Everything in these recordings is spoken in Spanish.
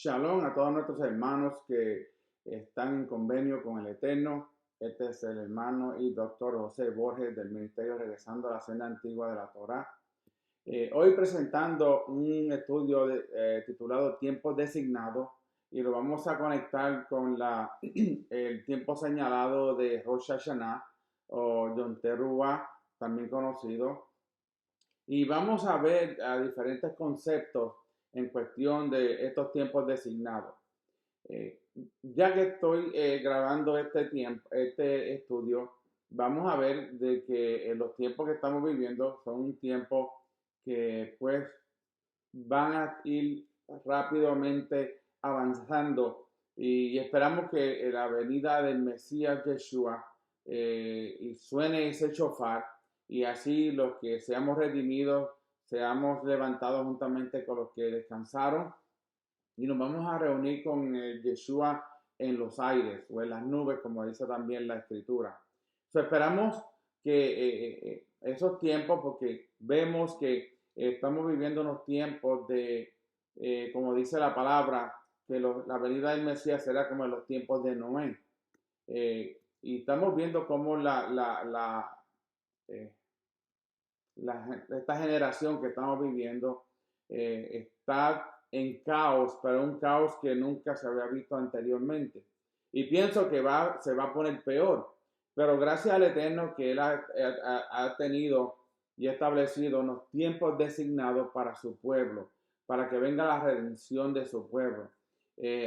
Shalom a todos nuestros hermanos que están en convenio con el Eterno. Este es el hermano y doctor José Borges del Ministerio Regresando a la Senda Antigua de la Torá. Hoy presentando un estudio titulado Tiempo Designado y lo vamos a conectar con el tiempo señalado de Rosh Hashanah o Yom Teruah, también conocido. Y vamos a ver diferentes conceptos en cuestión de estos tiempos designados. Ya que estoy grabando este estudio, vamos a ver de que los tiempos que estamos viviendo son un tiempo que pues van a ir rápidamente avanzando y esperamos que la venida del Mesías Yeshua y suene ese shofar y así los que seamos redimidos, seamos levantados juntamente con los que descansaron y nos vamos a reunir con Yeshua en los aires o en las nubes, como dice también la escritura. Esperamos que esos tiempos, porque vemos que estamos viviendo unos tiempos de, como dice la palabra, que la venida del Mesías será como en los tiempos de Noé. Y estamos viendo cómo esta generación que estamos viviendo está en caos, pero un caos que nunca se había visto anteriormente. Y pienso que se va a poner peor. Pero gracias al Eterno que Él ha tenido y establecido unos tiempos designados para su pueblo, para que venga la redención de su pueblo.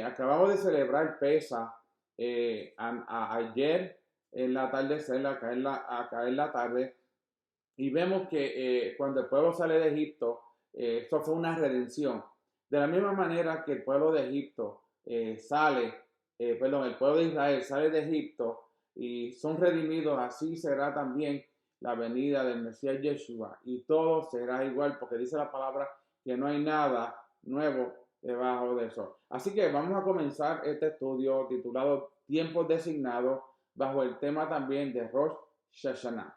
Acabamos de celebrar Pesa ayer en la atardecer, acá en la tarde, y vemos que cuando el pueblo sale de Egipto, eso fue una redención. De la misma manera que el pueblo de Egipto el pueblo de Israel sale de Egipto y son redimidos, así será también la venida del Mesías Yeshua. Y todo será igual, porque dice la palabra que no hay nada nuevo debajo del sol. Así que vamos a comenzar este estudio titulado Tiempos Designados, bajo el tema también de Rosh Hashanah.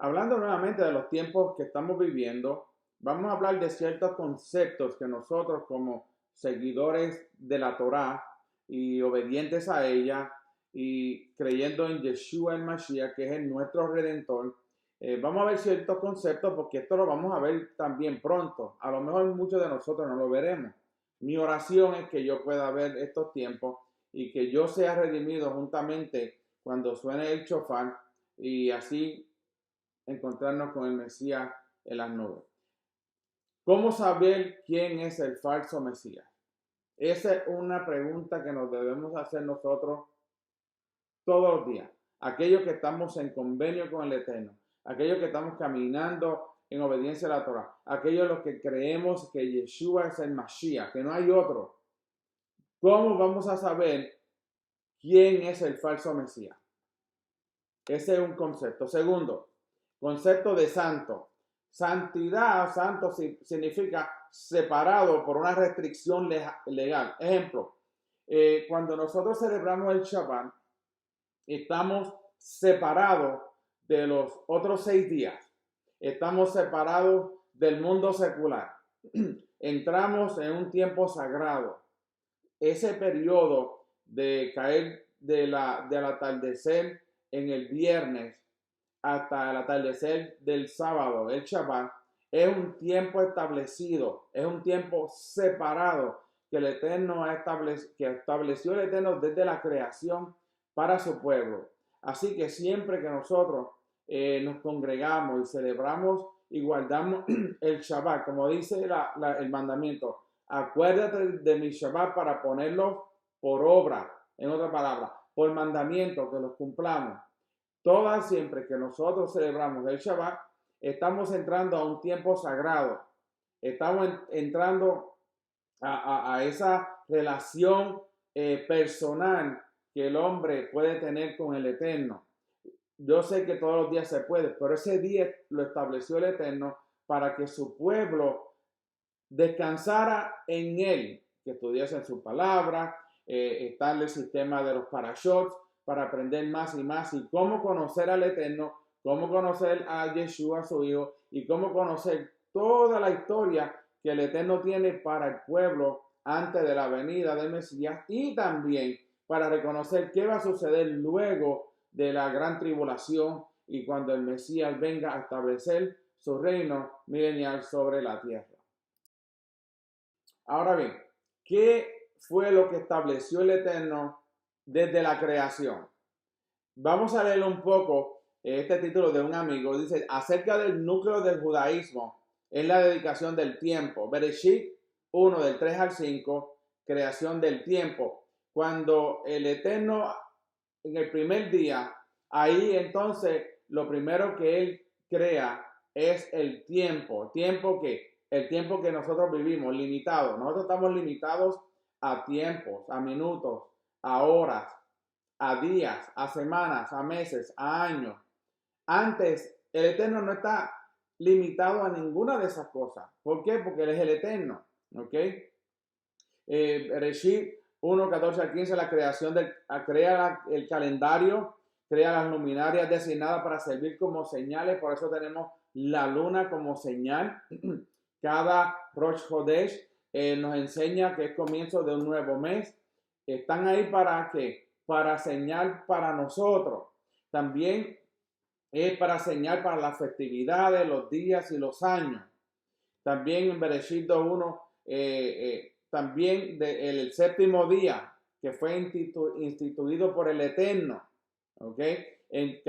Hablando nuevamente de los tiempos que estamos viviendo, vamos a hablar de ciertos conceptos que nosotros como seguidores de la Torá y obedientes a ella y creyendo en Yeshua el Mashiach, que es nuestro Redentor, vamos a ver ciertos conceptos porque esto lo vamos a ver también pronto. A lo mejor muchos de nosotros no lo veremos. Mi oración es que yo pueda ver estos tiempos y que yo sea redimido juntamente cuando suene el shofar y así encontrarnos con el Mesías en las nubes. ¿Cómo saber quién es el falso Mesías? Esa es una pregunta que nos debemos hacer nosotros todos los días. Aquellos que estamos en convenio con el Eterno, aquellos que estamos caminando en obediencia a la Torah, aquellos los que creemos que Yeshua es el Mashiach, que no hay otro. ¿Cómo vamos a saber quién es el falso Mesías? Ese es un concepto. Segundo, concepto de santo. Santidad, santo significa separado por una restricción legal. Ejemplo, cuando nosotros celebramos el Shabbat, estamos separados de los otros 6 días. Estamos separados del mundo secular. Entramos en un tiempo sagrado. Ese periodo de caer del atardecer en el viernes hasta el atardecer del sábado, el Shabbat, es un tiempo establecido, es un tiempo separado que el Eterno que estableció el Eterno desde la creación para su pueblo. Así que siempre que nosotros nos congregamos y celebramos y guardamos el Shabbat, como dice el mandamiento, acuérdate de mi Shabbat para ponerlo por obra, en otra palabra, por mandamiento, que los cumplamos. Todas siempre que nosotros celebramos el Shabbat, estamos entrando a un tiempo sagrado. Estamos entrando a esa relación personal que el hombre puede tener con el Eterno. Yo sé que todos los días se puede, pero ese día lo estableció el Eterno para que su pueblo descansara en él, que estudiase su palabra, está en el sistema de los parashots, para aprender más y más y cómo conocer al Eterno, cómo conocer a Yeshua, su Hijo, y cómo conocer toda la historia que el Eterno tiene para el pueblo antes de la venida del Mesías y también para reconocer qué va a suceder luego de la gran tribulación y cuando el Mesías venga a establecer su reino milenial sobre la tierra. Ahora bien, ¿qué fue lo que estableció el Eterno desde la creación? Vamos a leer un poco este título de un amigo. Dice, acerca del núcleo del judaísmo, es la dedicación del tiempo. Bereshit 1, del 3 al 5, creación del tiempo. Cuando el Eterno, en el primer día, ahí entonces lo primero que Él crea es el tiempo. El tiempo que nosotros vivimos, limitado. Nosotros estamos limitados a tiempos, a minutos, a horas, a días, a semanas, a meses, a años. Antes, el Eterno no está limitado a ninguna de esas cosas. ¿Por qué? Porque Él es el Eterno. ¿Ok? Bereshit 1, 14 al 15, la creación crea el calendario, crea las luminarias designadas para servir como señales. Por eso tenemos la luna como señal. Cada Rosh Chodesh nos enseña que es comienzo de un nuevo mes. Están ahí para ¿qué? Para señal para nosotros. También es para señal para las festividades, los días y los años. También en Bereshit 2:1, también el séptimo día que fue instituido por el Eterno. ¿Ok? En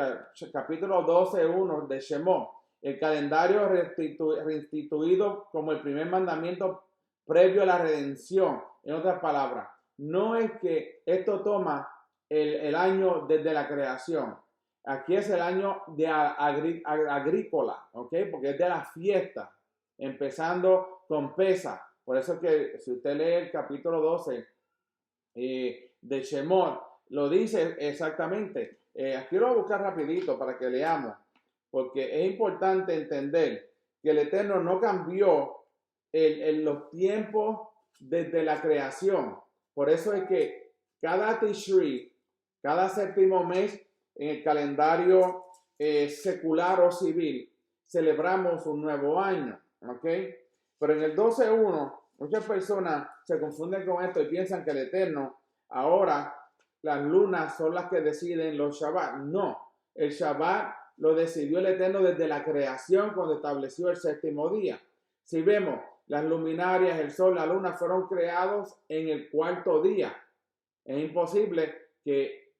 capítulo 12:1 de Shemot, el calendario reinstituido como el primer mandamiento previo a la redención. En otras palabras, no es que esto toma el año desde la creación. Aquí es el año de agrícola, ¿ok? Porque es de la fiesta, empezando con Pesach. Por eso es que si usted lee el capítulo 12 de Shemot, lo dice exactamente. Aquí lo voy a buscar rapidito para que leamos, porque es importante entender que el Eterno no cambió los tiempos desde la creación. Por eso es que cada Tishri, cada séptimo mes en el calendario secular o civil, celebramos un nuevo año. ¿Ok? Pero en el 12:1, muchas personas se confunden con esto y piensan que el Eterno ahora las lunas son las que deciden los Shabbat. No, el Shabbat lo decidió el Eterno desde la creación cuando estableció el séptimo día. Si vemos, las luminarias, el sol, la luna fueron creados en el cuarto día. Es imposible que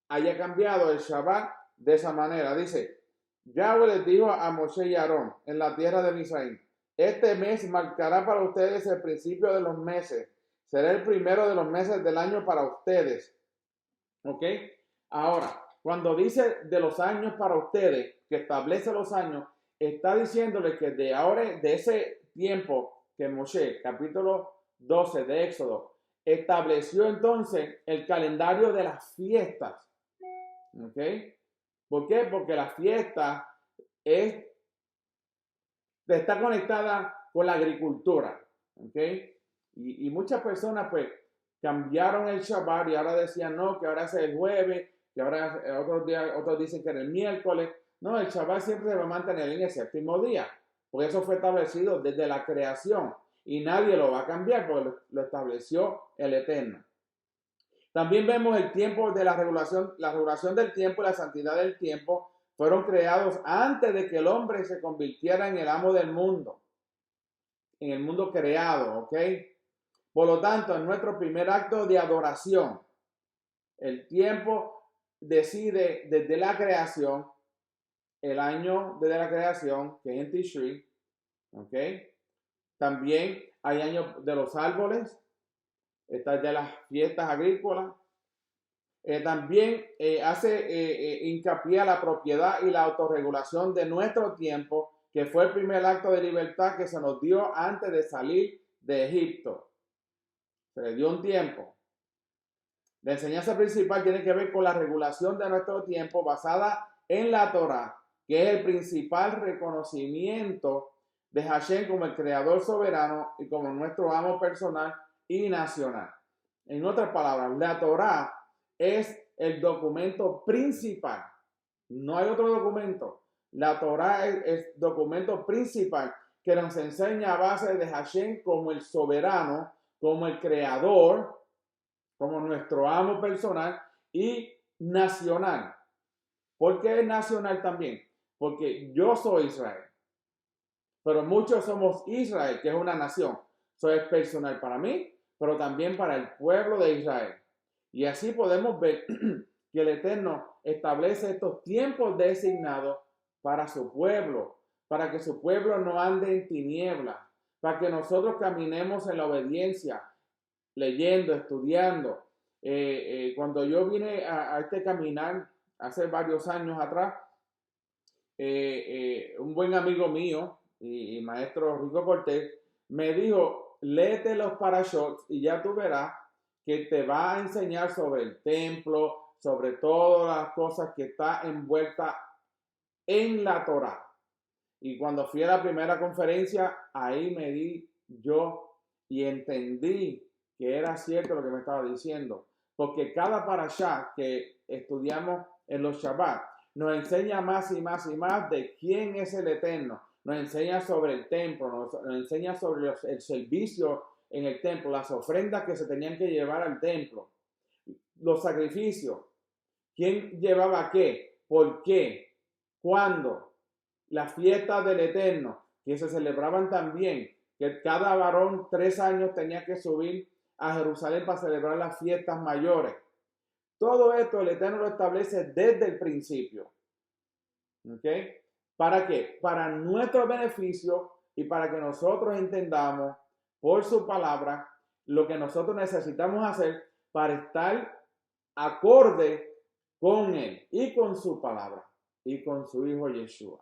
haya cambiado el Shabbat de esa manera. Dice, Yahweh les dijo a Moshe y Aarón en la tierra de Misraim, este mes marcará para ustedes el principio de los meses. Será el primero de los meses del año para ustedes. ¿Ok? Ahora, cuando dice de los años para ustedes, que establece los años, está diciéndole que de ahora, de ese tiempo que Moshe, capítulo 12 de Éxodo, estableció entonces el calendario de las fiestas. ¿Ok? ¿Por qué? Porque la fiesta está conectada con la agricultura. ¿Ok? Y muchas personas pues cambiaron el Shabbat y ahora decían no, que ahora es el jueves, que ahora otros dicen que era el miércoles. No, el Shabbat siempre se va a mantener en el séptimo día, porque eso fue establecido desde la creación y nadie lo va a cambiar porque lo estableció el Eterno. También vemos el tiempo de la regulación del tiempo y la santidad del tiempo fueron creados antes de que el hombre se convirtiera en el amo del mundo, en el mundo creado, ¿ok? Por lo tanto, en nuestro primer acto de adoración, el tiempo decide desde la creación, el año desde la creación, que es en Tishri, ¿ok? También hay años de los árboles, está de las fiestas agrícolas. También hace hincapié a la propiedad y la autorregulación de nuestro tiempo, que fue el primer acto de libertad que se nos dio antes de salir de Egipto. Se le dio un tiempo. La enseñanza principal tiene que ver con la regulación de nuestro tiempo basada en la Torá, que es el principal reconocimiento de Hashem como el creador soberano y como nuestro amo personal y nacional. En otras palabras, la Torá es el documento principal. No hay otro documento. La Torá es el documento principal que nos enseña a base de Hashem como el soberano, como el creador, como nuestro amo personal y nacional. ¿Por qué es nacional también? Porque yo soy Israel, pero muchos somos Israel, que es una nación. Eso es personal para mí, pero también para el pueblo de Israel. Y así podemos ver que el Eterno establece estos tiempos designados para su pueblo, para que su pueblo no ande en tinieblas, para que nosotros caminemos en la obediencia, leyendo, estudiando. Cuando yo vine a este caminar hace varios años atrás, un buen amigo mío y maestro Rico Cortés me dijo, léete los parashots y ya tú verás que te va a enseñar sobre el templo, sobre todas las cosas que está envuelta en la Torá. Y cuando fui a la primera conferencia, ahí me di yo y entendí que era cierto lo que me estaba diciendo. Porque cada parashá que estudiamos en los Shabbat nos enseña más y más y más de quién es el Eterno. Nos enseña sobre el templo, nos enseña sobre el servicio en el templo, las ofrendas que se tenían que llevar al templo, los sacrificios, quién llevaba qué, por qué, cuándo, las fiestas del Eterno, que se celebraban también, que cada varón 3 años tenía que subir a Jerusalén para celebrar las fiestas mayores. Todo esto el Eterno lo establece desde el principio. ¿Ok? ¿Para qué? Para nuestro beneficio y para que nosotros entendamos por su palabra lo que nosotros necesitamos hacer para estar acorde con Él y con su palabra y con su Hijo Yeshua.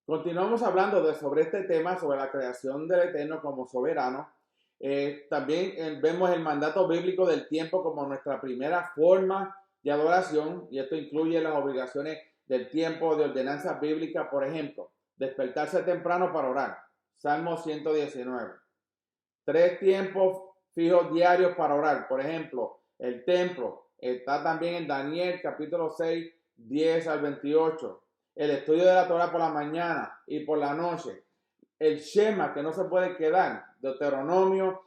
Continuamos hablando sobre este tema, sobre la creación del Eterno como soberano. También vemos el mandato bíblico del tiempo como nuestra primera forma de adoración, y esto incluye las obligaciones del tiempo de ordenanzas bíblicas, por ejemplo, despertarse temprano para orar, Salmo 119. 3 tiempos fijos diarios para orar, por ejemplo, el templo, está también en Daniel capítulo 6, 10 al 28. El estudio de la Torah por la mañana y por la noche. El Shema, que no se puede quedar, Deuteronomio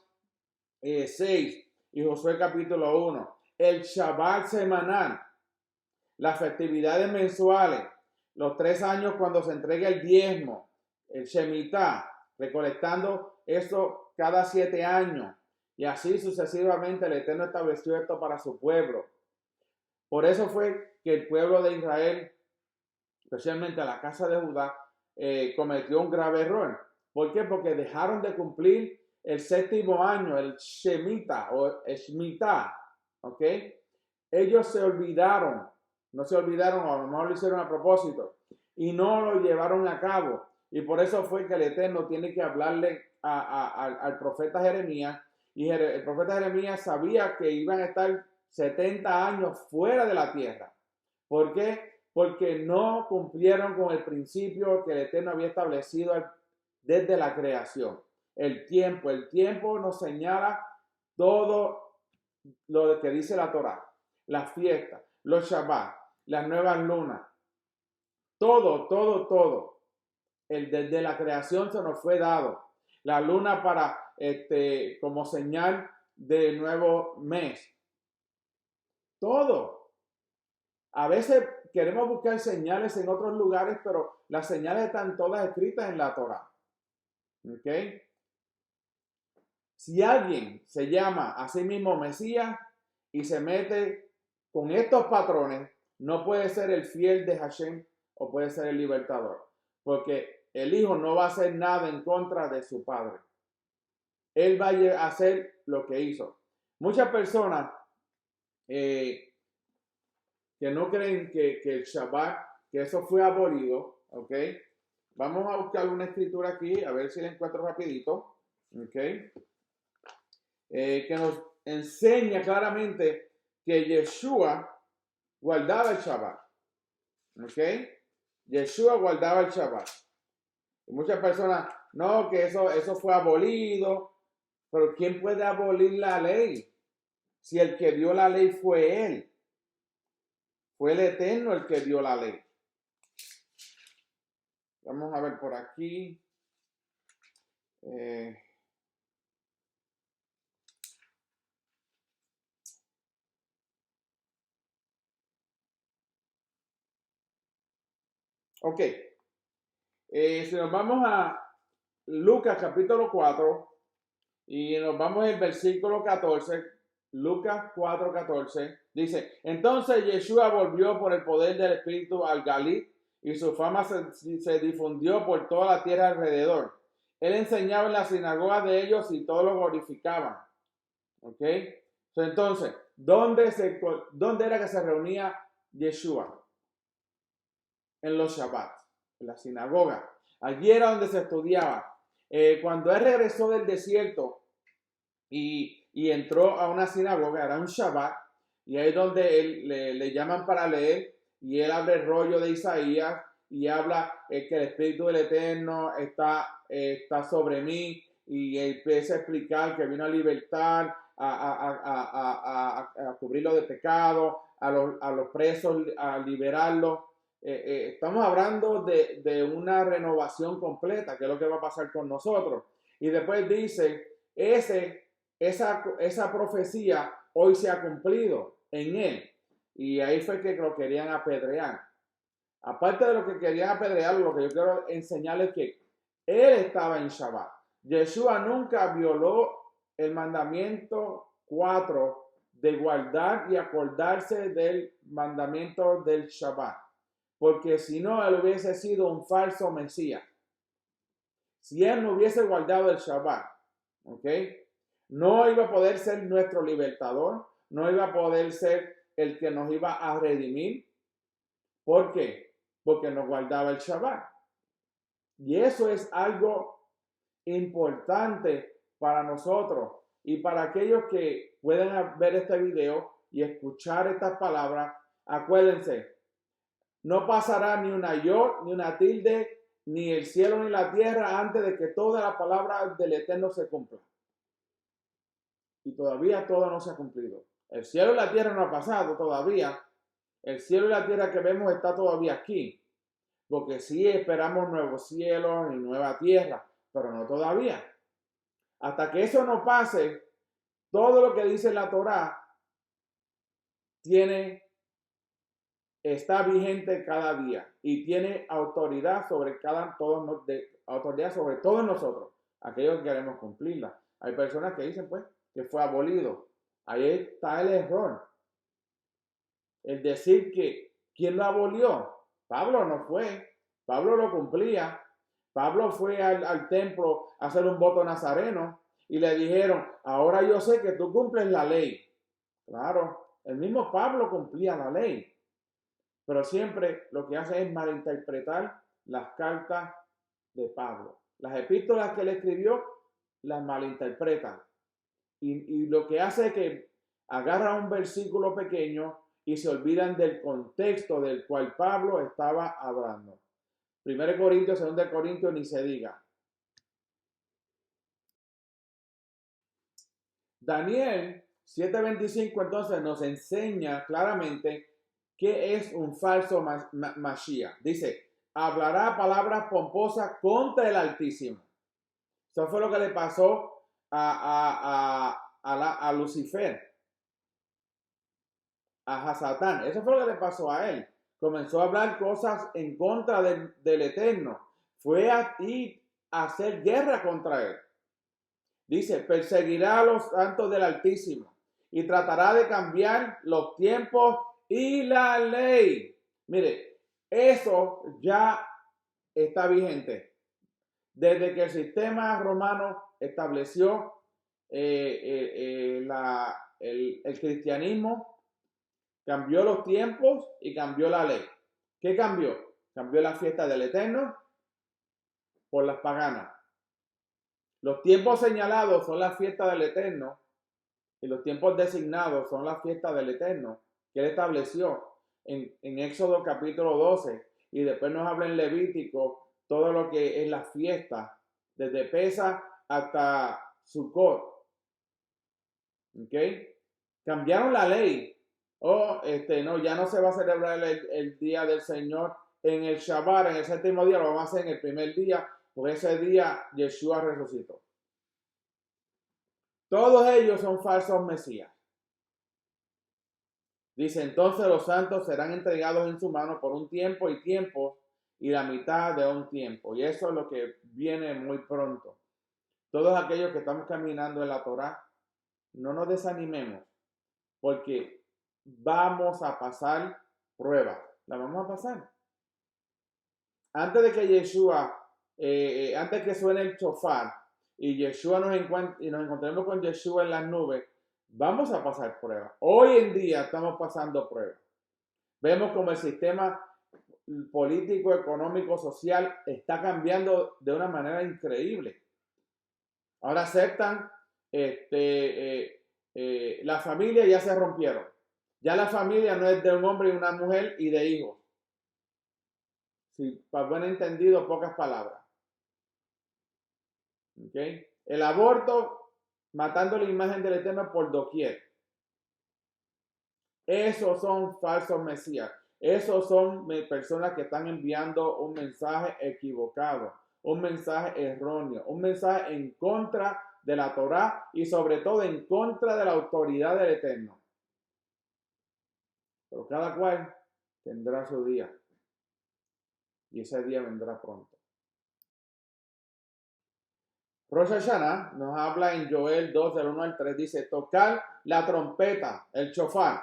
6 y Josué capítulo 1. El Shabbat semanal, las festividades mensuales, los 3 años cuando se entrega el diezmo, el Shemitah, recolectando eso cada 7 años. Y así sucesivamente el Eterno estableció esto para su pueblo. Por eso fue que el pueblo de Israel, especialmente la casa de Judá, cometió un grave error. ¿Por qué? Porque dejaron de cumplir el 7º año, el Shemitah o Shemitah, ¿ok? Ellos se olvidaron, no se olvidaron, o a lo mejor lo hicieron a propósito, y no lo llevaron a cabo. Y por eso fue que el Eterno tiene que hablarle al profeta Jeremías, y el profeta Jeremías sabía que iban a estar 70 años fuera de la tierra. ¿Por qué? Porque no cumplieron con el principio que el Eterno había establecido desde la creación. El tiempo nos señala todo lo que dice la Torá, las fiestas, los Shabbat, las nuevas lunas, todo. Desde la creación se nos fue dado. La luna para como señal de nuevo mes. Todo. A veces queremos buscar señales en otros lugares, pero las señales están todas escritas en la Torá. ¿Ok? Si alguien se llama a sí mismo Mesías y se mete con estos patrones, no puede ser el fiel de Hashem o puede ser el libertador. Porque el hijo no va a hacer nada en contra de su padre. Él va a hacer lo que hizo. Muchas personas que no creen que el Shabbat, que eso fue abolido, ¿ok? Vamos a buscar una escritura aquí, a ver si la encuentro rapidito, ¿ok? Que nos enseña claramente que Yeshua guardaba el Shabbat, ¿ok? Yeshua guardaba el Shabbat. Y muchas personas, no, que eso fue abolido, pero ¿quién puede abolir la ley? Si el que dio la ley fue Él. Fue el Eterno el que dio la ley. Vamos a ver por aquí. Ok. Si nos vamos a Lucas capítulo 4 y nos vamos al versículo 14, Lucas 4:14, dice, entonces Yeshua volvió por el poder del Espíritu al Galí y su fama se difundió por toda la tierra alrededor. Él enseñaba en la sinagoga de ellos y todos lo glorificaban. ¿Ok? Entonces, ¿dónde era que se reunía Yeshua? En los Shabbat, en la sinagoga. Allí era donde se estudiaba. Cuando él regresó del desierto y entró a una sinagoga, era un Shabbat, y ahí es donde él, le llaman para leer, y él abre el rollo de Isaías y habla que el Espíritu del Eterno está sobre mí, y empieza a explicar que vino a libertar, a cubrirlo de pecado, a los presos, a liberarlos. Estamos hablando de una renovación completa, que es lo que va a pasar con nosotros. Y después dice, esa profecía hoy se ha cumplido en él. Y ahí fue que lo querían apedrear. Aparte de lo que querían apedrear, lo que yo quiero enseñarles es que él estaba en Shabbat. Yeshua nunca violó el mandamiento 4 de guardar y acordarse del mandamiento del Shabbat. Porque si no, él hubiese sido un falso Mesías. Si él no hubiese guardado el Shabbat, ¿ok? No iba a poder ser nuestro libertador, no iba a poder ser el que nos iba a redimir. ¿Por qué? Porque no guardaba el Shabbat. Y eso es algo importante para nosotros y para aquellos que puedan ver este video y escuchar estas palabras. Acuérdense, no pasará ni una yod, ni una tilde, ni el cielo ni la tierra antes de que toda la palabra del Eterno se cumpla. Y todavía todo no se ha cumplido. El cielo y la tierra no ha pasado todavía. El cielo y la tierra que vemos está todavía aquí. Porque sí esperamos nuevos cielos y nueva tierra, pero no todavía. Hasta que eso no pase, todo lo que dice la Torá está vigente cada día y tiene autoridad sobre autoridad sobre todos nosotros, aquellos que queremos cumplirla. Hay personas que dicen pues que fue abolido. Ahí está el error. El decir que ¿quién lo abolió? Pablo no fue. Pablo lo cumplía. Pablo fue al templo a hacer un voto nazareno y le dijeron, ahora yo sé que tú cumples la ley. Claro, el mismo Pablo cumplía la ley, pero siempre lo que hace es malinterpretar las cartas de Pablo. Las epístolas que él escribió las malinterpreta y lo que hace es que agarra un versículo pequeño y se olvidan del contexto del cual Pablo estaba hablando. 1 Corintios, 2 Corintios, ni se diga. Daniel 7:25 entonces nos enseña claramente que es un falso Mashiach. Dice, hablará palabras pomposas contra el Altísimo. Eso fue lo que le pasó a Lucifer, a Satán. Eso fue lo que le pasó a él. Comenzó a hablar cosas en contra del Eterno. Fue a hacer guerra contra él. Dice, perseguirá a los santos del Altísimo y tratará de cambiar los tiempos y la ley. Mire, eso ya está vigente. Desde que el sistema romano estableció el cristianismo, cambió los tiempos y cambió la ley. ¿Qué cambió? Cambió la fiesta del Eterno por las paganas. Los tiempos señalados son las fiestas del Eterno y los tiempos designados son las fiestas del Eterno que él estableció en Éxodo capítulo 12 y después nos habla en Levítico todo lo que es la fiesta desde Pesach hasta Sukkot. ¿Ok? Cambiaron la ley. No, ya no se va a celebrar el día del Señor en el Shabbat, en el séptimo día, lo vamos a hacer en el primer día, porque ese día Yeshua resucitó. Todos ellos son falsos mesías. Dice, entonces los santos serán entregados en su mano por un tiempo y tiempo y la mitad de un tiempo. Y eso es lo que viene muy pronto. Todos aquellos que estamos caminando en la Torá, no nos desanimemos, porque vamos a pasar pruebas. La vamos a pasar. Antes de que Yeshua, antes que suene el shofar y Yeshua nos encontremos con Yeshua en las nubes, vamos a pasar pruebas. Hoy en día estamos pasando pruebas. Vemos como el sistema político, económico, social está cambiando de una manera increíble. Ahora aceptan, la familia ya se rompieron. Ya la familia no es de un hombre y una mujer y de hijos. Sí, para buen entendido, pocas palabras. ¿Okay? El aborto, matando la imagen del Eterno por doquier. Esos son falsos mesías. Esos son personas que están enviando un mensaje equivocado, un mensaje erróneo, un mensaje en contra de la Torá y sobre todo en contra de la autoridad del Eterno. Pero cada cual tendrá su día y ese día vendrá pronto. Rosh Hashanah nos habla en Joel 2 del 1 al 3, dice, tocar la trompeta, el shofar,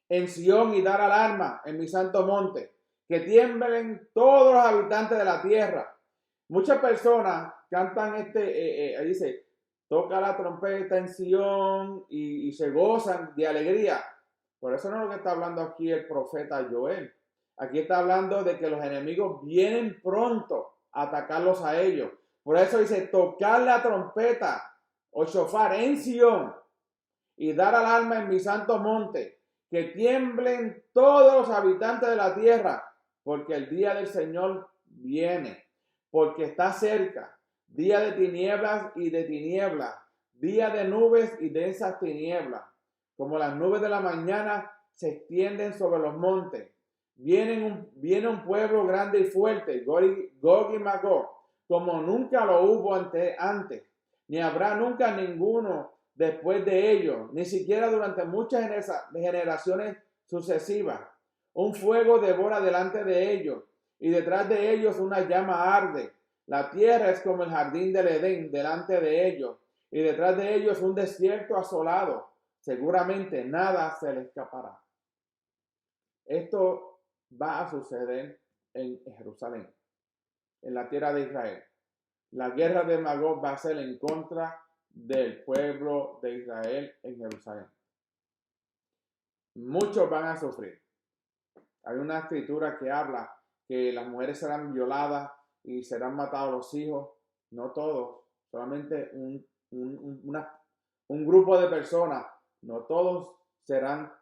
en Sión y dar alarma en mi santo monte, que tiemblen todos los habitantes de la tierra. Muchas personas cantan dice, toca la trompeta en Sión y se gozan de alegría. Por eso no es lo que está hablando aquí el profeta Joel. Aquí está hablando de que los enemigos vienen pronto a atacarlos a ellos. Por eso dice, tocar la trompeta o shofar en Sión y dar alarma en mi santo monte, que tiemblen todos los habitantes de la tierra, porque el día del Señor viene, porque está cerca, día de tinieblas y de tinieblas, día de nubes y densas tinieblas, como las nubes de la mañana se extienden sobre los montes. Viene un pueblo grande y fuerte, Gog y Magog, como nunca lo hubo antes, ni habrá nunca ninguno después de ellos, ni siquiera durante muchas generaciones sucesivas. Un fuego devora delante de ellos, y detrás de ellos una llama arde. La tierra es como el jardín del Edén delante de ellos, y detrás de ellos un desierto asolado. Seguramente nada se le escapará. Esto va a suceder en Jerusalén, en la tierra de Israel. La guerra de Magog va a ser en contra del pueblo de Israel en Jerusalén. Muchos van a sufrir. Hay una escritura que habla que las mujeres serán violadas y serán matados los hijos. No todos, solamente un grupo de personas. No todos serán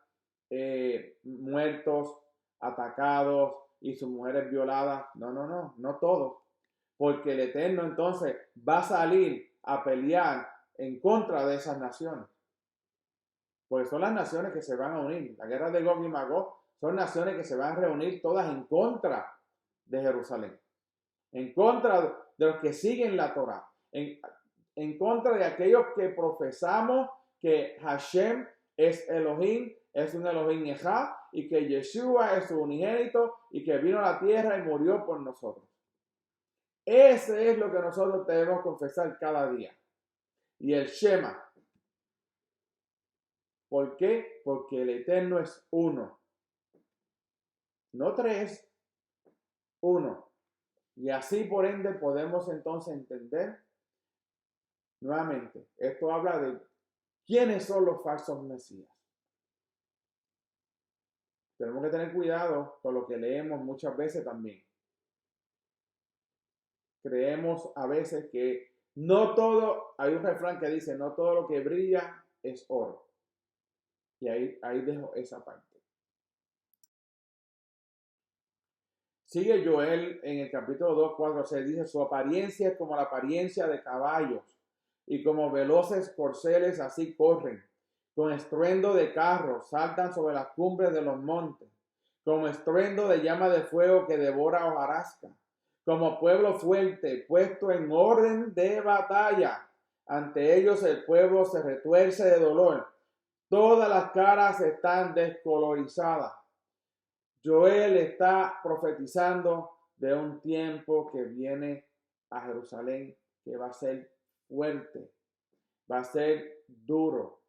muertos, atacados y sus mujeres violadas. No todos. Porque el Eterno entonces va a salir a pelear en contra de esas naciones. Porque son las naciones que se van a unir. La guerra de Gog y Magog son naciones que se van a reunir todas en contra de Jerusalén. En contra de los que siguen la Torá. En contra de aquellos que profesamos que Hashem es Elohim, es un Elohim Ejad, y que Yeshua es su unigénito y que vino a la tierra y murió por nosotros. Ese es lo que nosotros debemos confesar cada día. Y el Shema. ¿Por qué? Porque el Eterno es uno. No tres, uno. Y así por ende podemos entonces entender nuevamente. Esto habla de quiénes son los falsos mesías. Tenemos que tener cuidado con lo que leemos muchas veces también. Creemos a veces que no todo, hay un refrán que dice, no todo lo que brilla es oro. Y ahí dejo esa parte. Sigue Joel en el capítulo 2, 4, 6, dice, su apariencia es como la apariencia de caballos, y como veloces corceles así corren, con estruendo de carros, saltan sobre las cumbres de los montes, como estruendo de llama de fuego que devora hojarasca, como pueblo fuerte puesto en orden de batalla. Ante ellos el pueblo se retuerce de dolor. Todas las caras están descolorizadas. Joel está profetizando de un tiempo que viene a Jerusalén, que va a ser fuerte, va a ser duro.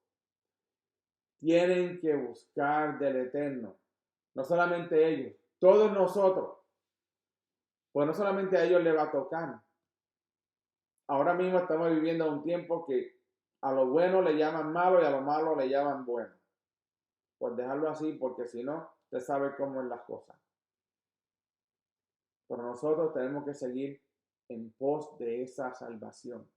Tienen que buscar del Eterno. No solamente ellos, todos nosotros. Pues no solamente a ellos les va a tocar. Ahora mismo estamos viviendo un tiempo que a lo bueno le llaman malo y a lo malo le llaman bueno. Pues dejarlo así, porque si no, usted sabe cómo es las cosas. Pero nosotros tenemos que seguir en pos de esa salvación,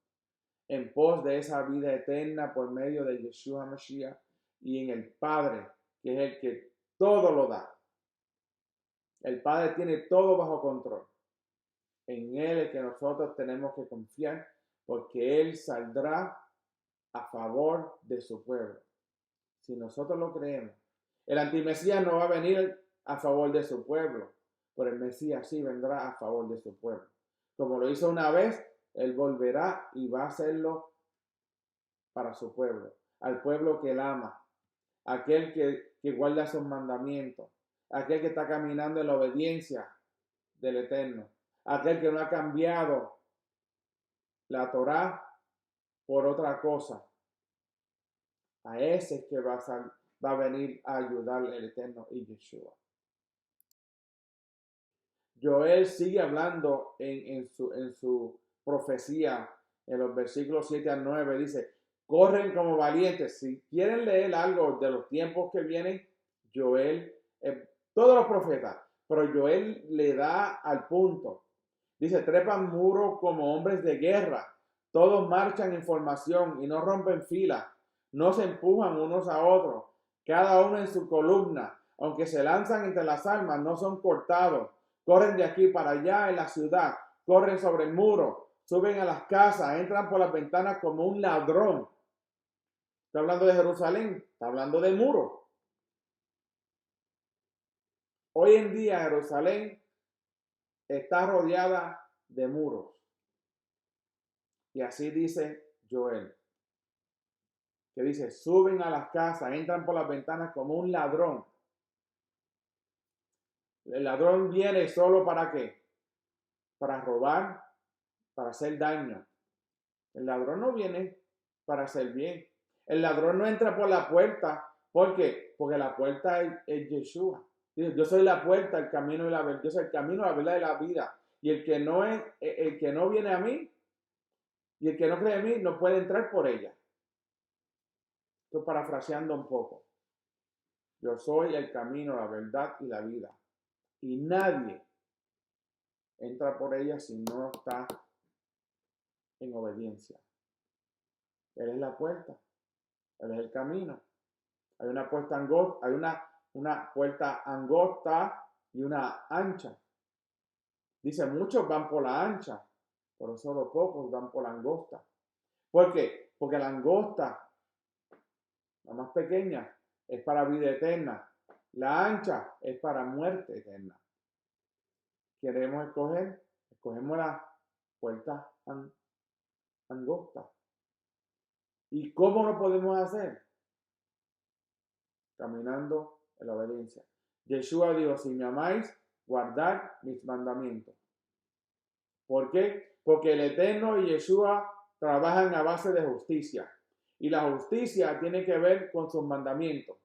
en pos de esa vida eterna por medio de Yeshua Mashiach y en el Padre, que es el que todo lo da. El Padre tiene todo bajo control. En Él es que nosotros tenemos que confiar, porque Él saldrá a favor de su pueblo. Si nosotros lo creemos, el antimesías no va a venir a favor de su pueblo, pero el Mesías sí vendrá a favor de su pueblo. Como lo hizo una vez, Él volverá y va a hacerlo para su pueblo, al pueblo que Él ama, aquel que guarda sus mandamientos, aquel que está caminando en la obediencia del Eterno, aquel que no ha cambiado la Torá por otra cosa. A ese es que va a venir a ayudar el Eterno y Yeshua. Joel sigue hablando en su profecía, en los versículos 7 al 9, dice, corren como valientes. Si quieren leer algo de los tiempos que vienen, Joel, todos los profetas, pero Joel le da al punto. Dice, trepan muros como hombres de guerra, todos marchan en formación y no rompen fila, no se empujan unos a otros, cada uno en su columna, aunque se lanzan entre las armas, no son cortados. Corren de aquí para allá en la ciudad, corren sobre el muro, suben a las casas, entran por las ventanas como un ladrón. Está hablando de Jerusalén, está hablando del muro. Hoy en día Jerusalén está rodeada de muros. Y así dice Joel, que dice, suben a las casas, entran por las ventanas como un ladrón. El ladrón viene solo ¿para qué? Para robar, para hacer daño. El ladrón no viene para hacer bien. El ladrón no entra por la puerta. ¿Por qué? Porque la puerta es Yeshua. Yo soy la puerta, el camino y la verdad. Yo soy el camino, la verdad y la vida. Y el que no viene a mí y el que no cree en mí no puede entrar por ella. Estoy parafraseando un poco. Yo soy el camino, la verdad y la vida. Y nadie entra por ella si no está en obediencia. Él es la puerta. Él es el camino. Hay una puerta angosta, hay una puerta angosta y una ancha. Dice, muchos van por la ancha, pero solo pocos van por la angosta. ¿Por qué? Porque la angosta, la más pequeña, es para vida eterna. La ancha es para muerte eterna. ¿Queremos escoger? Escogemos la puerta angosta. ¿Y cómo lo podemos hacer? Caminando en la obediencia. Yeshua dijo, si me amáis, guardad mis mandamientos. ¿Por qué? Porque el Eterno y Yeshua trabajan a base de justicia. Y la justicia tiene que ver con sus mandamientos.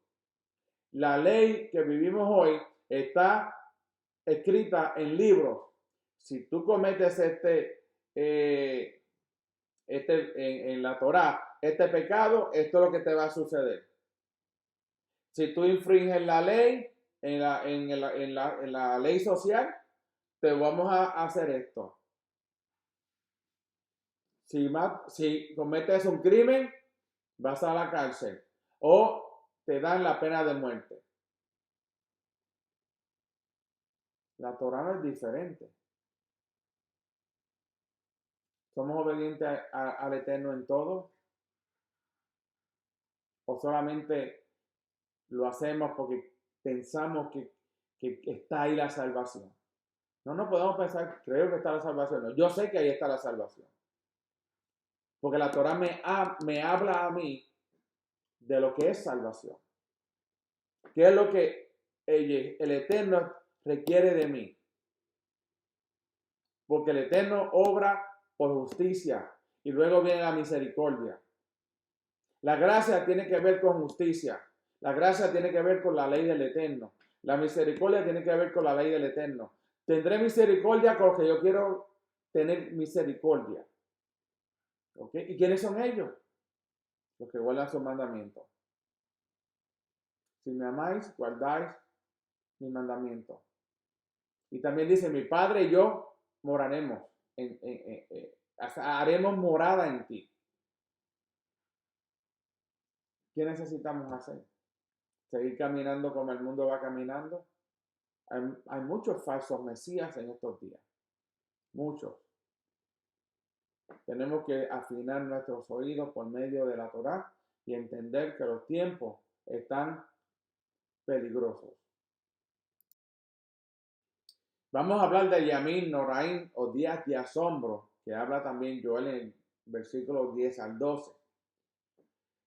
La ley que vivimos hoy está escrita en libros. Si tú cometes en la Torá, este pecado, esto es lo que te va a suceder. Si tú infringes la ley, en la ley social, te vamos a hacer esto. Si cometes un crimen, vas a la cárcel o te dan la pena de muerte. La Torá no es diferente. ¿Somos obedientes al Eterno en todo? ¿O solamente lo hacemos porque pensamos que que está ahí la salvación. No podemos pensar, creo que está la salvación. No, yo sé que ahí está la salvación. Porque la Torah me habla a mí de lo que es salvación. ¿Qué es lo que el Eterno requiere de mí? Porque el Eterno obra por justicia y luego viene la misericordia. La gracia tiene que ver con justicia. La gracia tiene que ver con la ley del Eterno. La misericordia tiene que ver con la ley del Eterno. Tendré misericordia con los que yo quiero tener misericordia. ¿Ok? ¿Y quiénes son ellos? Los que guardan sus mandamientos. Si me amáis, guardáis mis mandamientos. Y también dice, mi Padre y yo moraremos, haremos morada en ti. ¿Qué necesitamos hacer? ¿Seguir caminando como el mundo va caminando? Hay muchos falsos mesías en estos días. Muchos. Tenemos que afinar nuestros oídos por medio de la Torá y entender que los tiempos están peligrosos. Vamos a hablar de Yamim Noraim o días de asombro, que habla también Joel en versículos 10 al 12.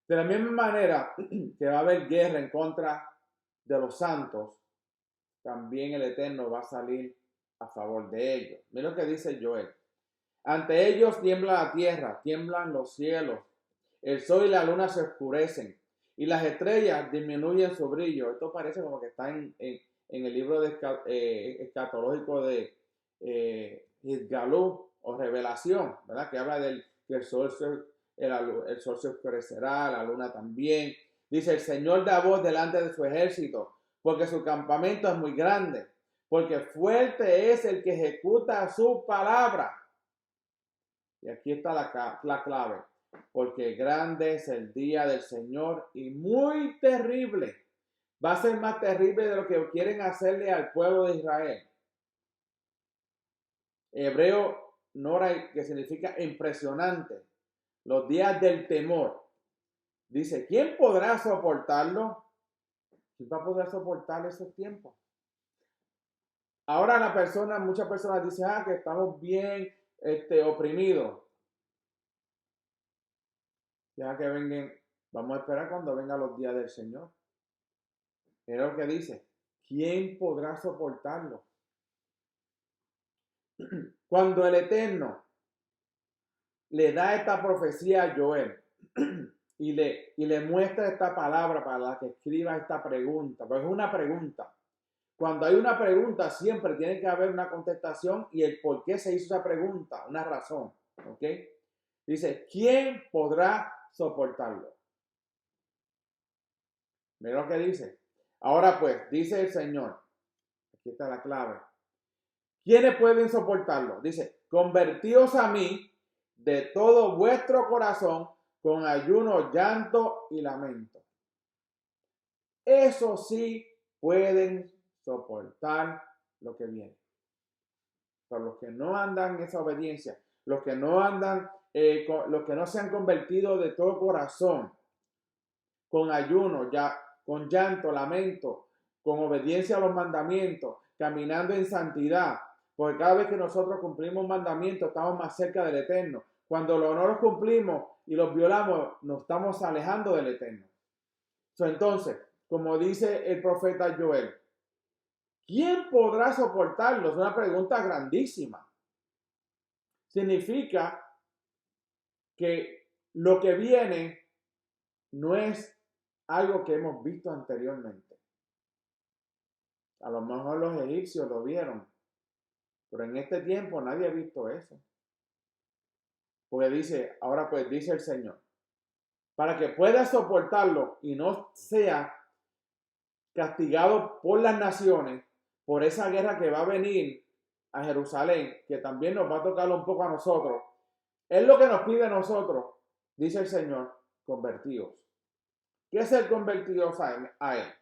De la misma manera que va a haber guerra en contra de los santos, también el Eterno va a salir a favor de ellos. Mira lo que dice Joel. Ante ellos tiembla la tierra, tiemblan los cielos, el sol y la luna se oscurecen y las estrellas disminuyen su brillo. Esto parece como que está en el libro escatológico de Hizgalú o Revelación, ¿verdad? Que habla del que el sol se oscurecerá, la luna también. Dice, el Señor da voz delante de su ejército, porque su campamento es muy grande, porque fuerte es el que ejecuta su palabra. Y aquí está la clave, porque grande es el día del Señor y muy terrible. Va a ser más terrible de lo que quieren hacerle al pueblo de Israel. Hebreo Norai, que significa impresionante. Los días del temor. Dice, ¿quién podrá soportarlo? ¿Quién va a poder soportar esos tiempos? Ahora muchas personas dicen, que estamos bien oprimidos. Ya que vengan, vamos a esperar cuando vengan los días del Señor. Es lo que dice, ¿quién podrá soportarlo? Cuando el Eterno le da esta profecía a Joel y le muestra esta palabra para la que escriba esta pregunta, porque es una pregunta. Cuando hay una pregunta, siempre tiene que haber una contestación y el por qué se hizo esa pregunta, una razón. ¿Ok? Dice, ¿quién podrá soportarlo? Mira lo que dice. Ahora pues, dice el Señor, aquí está la clave. ¿Quiénes pueden soportarlo? Dice, convertíos a mí de todo vuestro corazón con ayuno, llanto y lamento. Eso sí pueden soportar lo que viene. Pero los que no andan en esa obediencia, los que no andan, los que no se han convertido de todo corazón, con ayuno, con llanto, lamento, con obediencia a los mandamientos, caminando en santidad, porque cada vez que nosotros cumplimos mandamientos estamos más cerca del Eterno. Cuando no los cumplimos y los violamos, nos estamos alejando del Eterno. Entonces, como dice el profeta Joel, ¿quién podrá soportarlo? Es una pregunta grandísima. Significa que lo que viene no es algo que hemos visto anteriormente. A lo mejor los egipcios lo vieron, pero en este tiempo nadie ha visto eso. Porque dice, ahora pues dice el Señor, para que pueda soportarlo y no sea castigado por las naciones, por esa guerra que va a venir a Jerusalén, que también nos va a tocar un poco a nosotros. Es lo que nos pide a nosotros, dice el Señor, convertidos. ¿Qué es el convertidos a Él?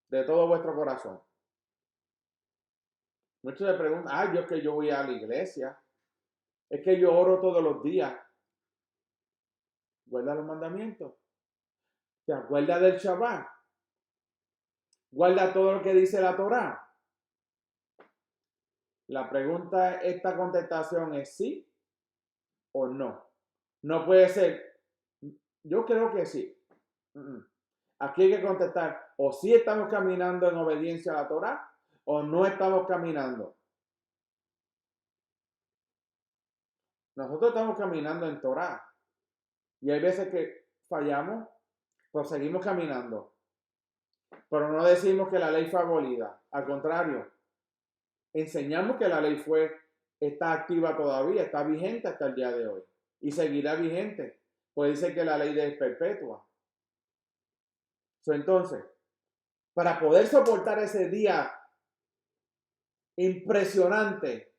De todo vuestro corazón. Muchos le preguntan, yo es que yo voy a la iglesia, es que yo oro todos los días. Guarda los mandamientos. ¿Te acuerdas del Shabbat? Guarda todo lo que dice la Torá. La pregunta, esta contestación es sí o no. No puede ser, yo creo que sí. Aquí hay que contestar, o sí estamos caminando en obediencia a la Torá, o no estamos caminando. Nosotros estamos caminando en Torá. Y hay veces que fallamos, pues seguimos caminando. Pero no decimos que la ley fue abolida. Al contrario, enseñamos que la ley está activa todavía, está vigente hasta el día de hoy. Y seguirá vigente. Pues dice que la ley es perpetua. Entonces, para poder soportar ese día impresionante,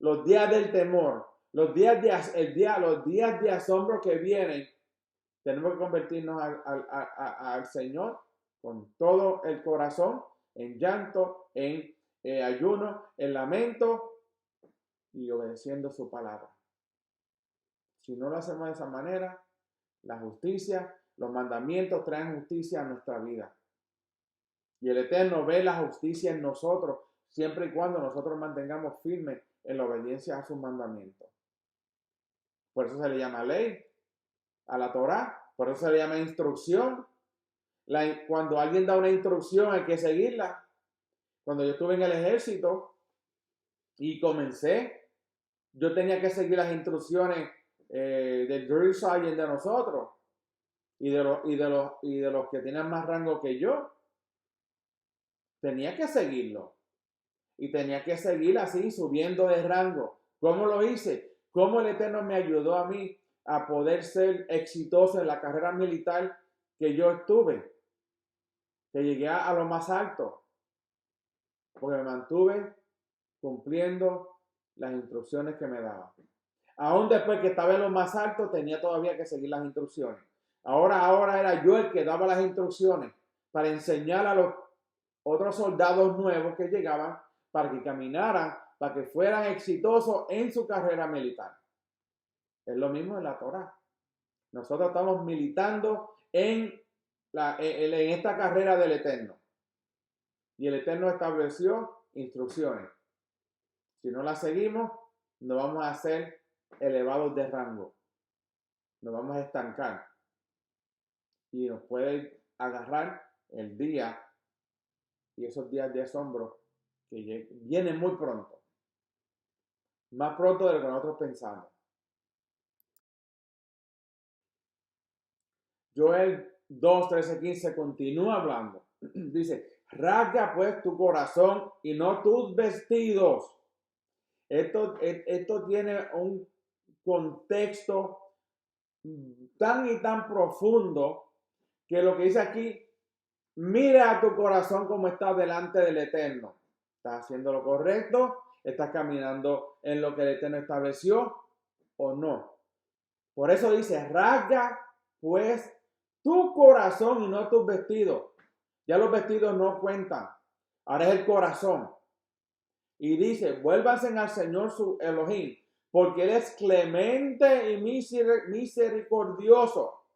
los días del temor, los días de asombro que vienen, tenemos que convertirnos al Señor con todo el corazón, en llanto, en ayuno, en lamento y obedeciendo su palabra. Si no lo hacemos de esa manera, la justicia, los mandamientos traen justicia a nuestra vida. Y el Eterno ve la justicia en nosotros, siempre y cuando nosotros mantengamos firmes en la obediencia a sus mandamientos. Por eso se le llama ley a la Torá, por eso se le llama instrucción. Cuando alguien da una instrucción hay que seguirla. Cuando yo estuve en el ejército y comencé, yo tenía que seguir las instrucciones del drill sergeant de nosotros y de los que tenían más rango que yo. Tenía que seguirlo. Y tenía que seguir así, subiendo de rango. ¿Cómo lo hice? ¿Cómo el Eterno me ayudó a mí a poder ser exitoso en la carrera militar que yo estuve? Que llegué a lo más alto. Porque me mantuve cumpliendo las instrucciones que me daban. Aún después que estaba en lo más alto, tenía todavía que seguir las instrucciones. Ahora era yo el que daba las instrucciones para enseñar a los otros soldados nuevos que llegaban para que caminaran, para que fueran exitosos en su carrera militar. Es lo mismo en la Torá. Nosotros estamos militando en esta carrera del Eterno. Y el Eterno estableció instrucciones. Si no las seguimos, no vamos a ser elevados de rango. Nos vamos a estancar. Y nos puede agarrar el día y esos días de asombro que vienen muy pronto. Más pronto de lo que nosotros pensamos. Joel 2, 13, 15 continúa hablando. Dice, rasga pues tu corazón y no tus vestidos. Esto tiene un contexto tan y tan profundo que lo que dice aquí, mira a tu corazón como está delante del Eterno. ¿Estás haciendo lo correcto? ¿Estás caminando en lo que el Eterno estableció o no? Por eso dice, rasga pues tu corazón y no tus vestidos. Ya los vestidos no cuentan. Ahora es el corazón. Y dice, vuélvanse al Señor su Elohim, porque Él es clemente y misericordioso,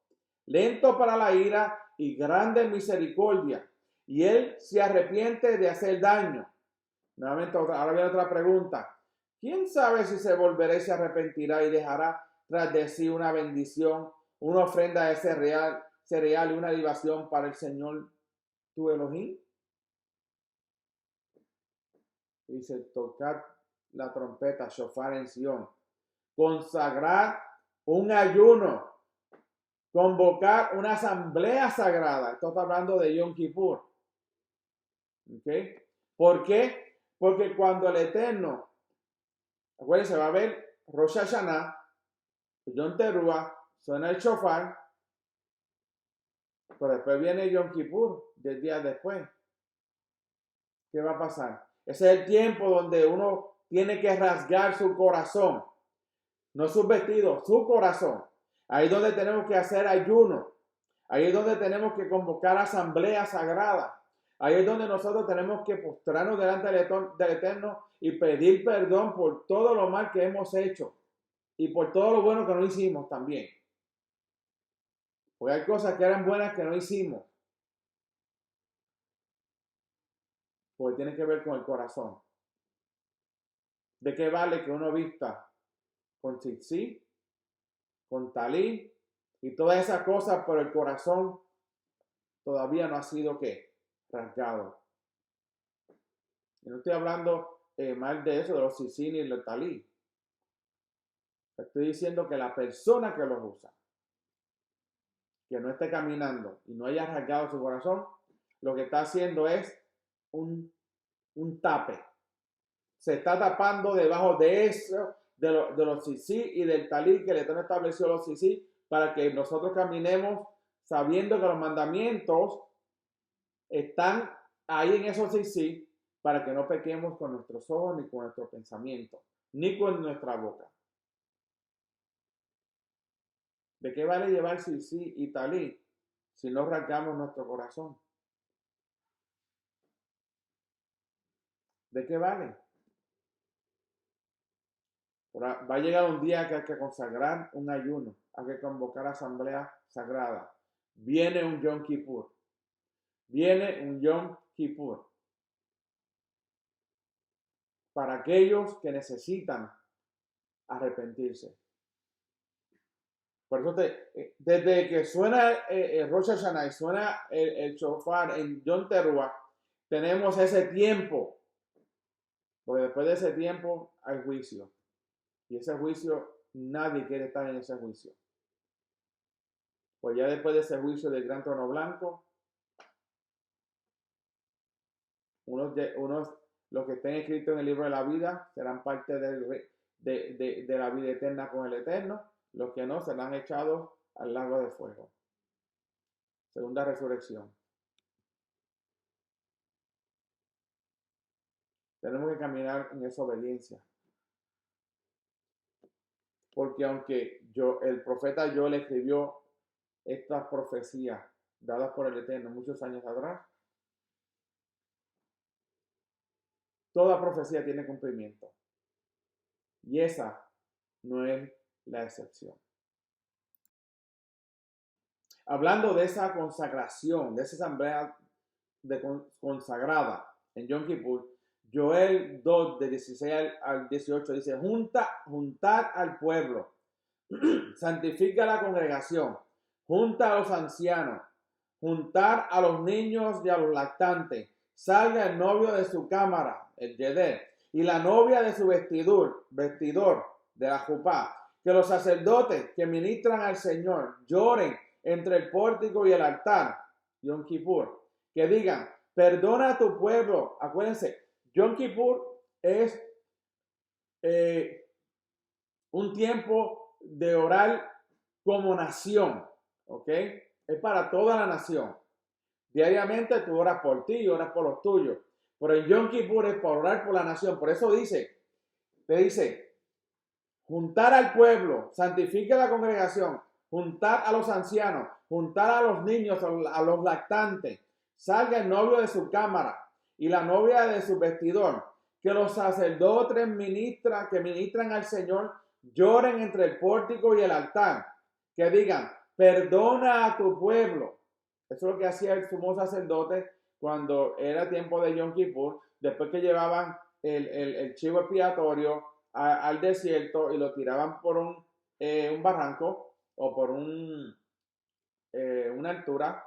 lento para la ira y grande en misericordia. Y Él se arrepiente de hacer daño. Nuevamente, ahora viene otra pregunta. ¿Quién sabe si se volverá y se arrepentirá y dejará tras de sí una bendición, una ofrenda de cereal y una libación para el Señor tu Elohim? Dice, tocad la trompeta, shofar en Sion, consagrar un ayuno, convocar una asamblea sagrada. Esto está hablando de Yom Kippur. ¿Okay? ¿Por qué? Porque cuando el Eterno, acuérdense, va a ver Rosh Hashanah, Yom Teruah, suena el shofar, pero después viene Yom Kippur, 10 días después. ¿Qué va a pasar? Ese es el tiempo donde uno tiene que rasgar su corazón, no sus vestidos, su corazón. Ahí es donde tenemos que hacer ayuno. Ahí es donde tenemos que convocar asamblea sagrada. Ahí es donde nosotros tenemos que postrarnos delante del Eterno y pedir perdón por todo lo mal que hemos hecho y por todo lo bueno que no hicimos también. Porque hay cosas que eran buenas que no hicimos. Porque tiene que ver con el corazón. ¿De qué vale que uno vista con tzitzit, con talí y todas esas cosas, pero el corazón todavía no ha sido ¿qué? Rasgado? Y no estoy hablando mal de eso, de los tzitzit y los talí. Estoy diciendo que la persona que los usa, que no esté caminando y no haya rasgado su corazón, lo que está haciendo es un tape. Se está tapando debajo de eso, de los tzitzit y del talí que el Eterno estableció los tzitzit para que nosotros caminemos sabiendo que los mandamientos están ahí en esos tzitzit para que no pequemos con nuestros ojos ni con nuestro pensamiento, ni con nuestra boca. ¿De qué vale llevar tzitzit y talí si no rasgamos nuestro corazón? ¿De qué vale? Va a llegar un día que hay que consagrar un ayuno, hay que convocar asamblea sagrada. Viene un Yom Kippur. Viene un Yom Kippur. Para aquellos que necesitan arrepentirse. Por eso desde que suena Rosh Hashanah y suena el shofar en Yom Teruah, tenemos ese tiempo. Porque después de ese tiempo hay juicio. Y ese juicio, nadie quiere estar en ese juicio. Pues ya después de ese juicio del gran trono blanco, unos los que estén escritos en el libro de la vida serán parte de la vida eterna con el Eterno. Los que no serán echados al lago de fuego. Segunda resurrección. Tenemos que caminar en esa obediencia. Porque aunque el profeta Joel escribió estas profecías dadas por el Eterno muchos años atrás, toda profecía tiene cumplimiento. Y esa no es la excepción. Hablando de esa consagración, de esa asamblea consagrada en Yom Kippur, Joel 2, de 16 al 18 dice: juntar al pueblo, santifica la congregación, junta a los ancianos, juntar a los niños y a los lactantes, salga el novio de su cámara, el Yeder, y la novia de su vestidor de la jupá, que los sacerdotes que ministran al Señor lloren entre el pórtico y el altar, Yom Kippur, que digan: perdona a tu pueblo. Acuérdense, Yom Kippur es un tiempo de orar como nación, ¿ok? Es para toda la nación. Diariamente tú oras por ti y oras por los tuyos. Pero en Yom Kippur es para orar por la nación. Por eso te dice, juntar al pueblo, santifica la congregación, juntar a los ancianos, juntar a los niños, a los lactantes, salga el novio de su cámara y la novia de su vestidor, que los sacerdotes que ministran al Señor lloren entre el pórtico y el altar, que digan: perdona a tu pueblo. Eso es lo que hacía el sumo sacerdote cuando era tiempo de Yom Kippur, después que llevaban el chivo expiatorio al desierto y lo tiraban por un barranco o por una altura,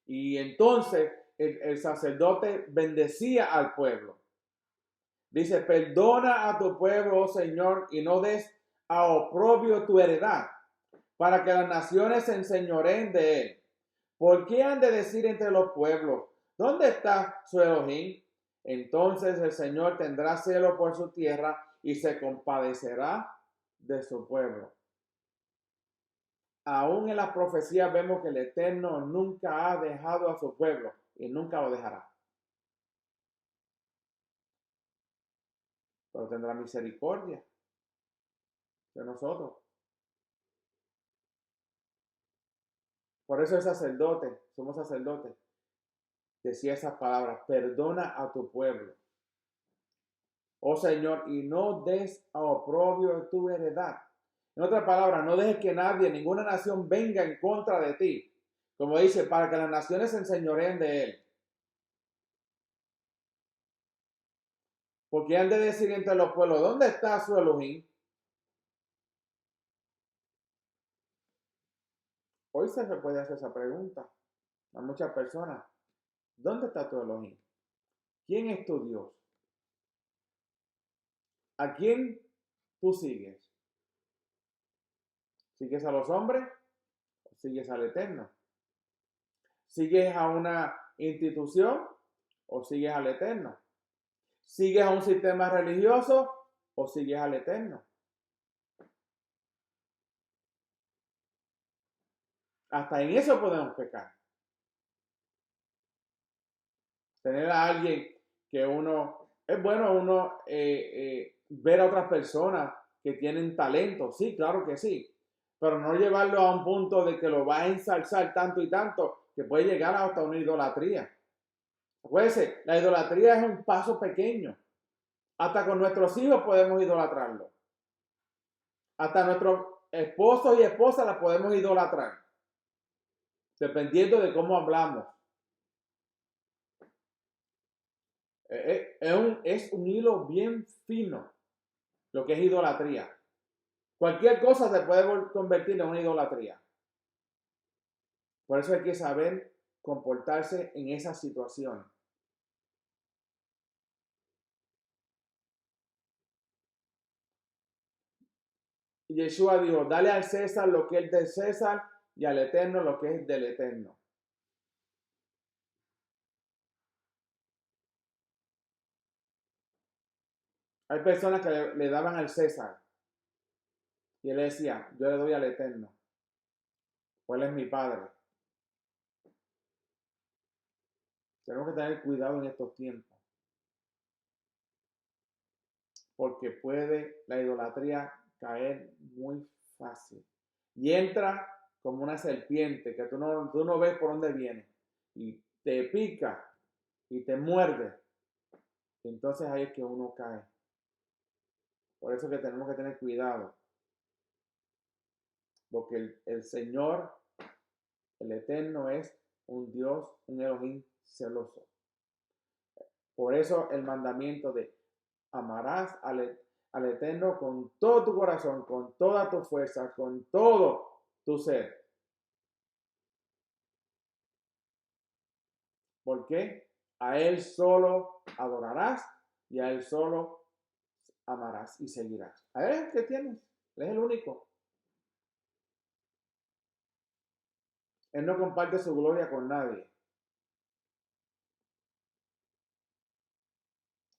y entonces el sacerdote bendecía al pueblo. Dice: perdona a tu pueblo, oh Señor, y no des a oprobio tu heredad, para que las naciones se enseñoreen de él. ¿Por qué han de decir entre los pueblos: ¿dónde está su Elohim? Entonces el Señor tendrá celo por su tierra y se compadecerá de su pueblo. Aún en las profecías vemos que el Eterno nunca ha dejado a su pueblo y nunca lo dejará. Pero tendrá misericordia de nosotros. Por eso somos sacerdotes, decía esas palabras: perdona a tu pueblo, oh Señor, y no des a oprobio tu heredad. En otras palabras, no dejes que nadie, ninguna nación venga en contra de ti. Como dice, para que las naciones se enseñoreen de él. Porque han de decir entre los pueblos, ¿dónde está su Elohim? Hoy se puede hacer esa pregunta a muchas personas. ¿Dónde está tu Elohim? ¿Quién es tu Dios? ¿A quién tú sigues? ¿Sigues a los hombres o sigues al Eterno? ¿Sigues a una institución o sigues al Eterno? ¿Sigues a un sistema religioso o sigues al Eterno? Hasta en eso podemos pecar. Tener a alguien que es bueno ver a otras personas que tienen talento, sí, claro que sí, pero no llevarlo a un punto de que lo va a ensalzar tanto y tanto que puede llegar hasta una idolatría. Acuérdense, la idolatría es un paso pequeño. Hasta con nuestros hijos podemos idolatrarlo. Hasta nuestros esposos y esposas la podemos idolatrar. Dependiendo de cómo hablamos. Es un hilo bien fino lo que es idolatría. Cualquier cosa se puede convertir en una idolatría. Por eso hay que saber comportarse en esa situación. Y Yeshua dijo, dale al César lo que es del César y al Eterno lo que es del Eterno. Hay personas que le daban al César y él decía, yo le doy al Eterno, pues él es mi Padre. Tenemos que tener cuidado en estos tiempos, porque puede la idolatría caer muy fácil. Y entra como una serpiente que tú no ves por dónde viene. Y te pica y te muerde. Y entonces ahí es que uno cae. Por eso que tenemos que tener cuidado. Porque el Señor, el Eterno, es un Dios, un Elohim celoso. Por eso el mandamiento de amarás al Eterno con todo tu corazón, con toda tu fuerza, con todo tu ser. ¿Por qué? A Él solo adorarás y a Él solo amarás y seguirás. A Él que tienes, Él es el único. Él no comparte su gloria con nadie.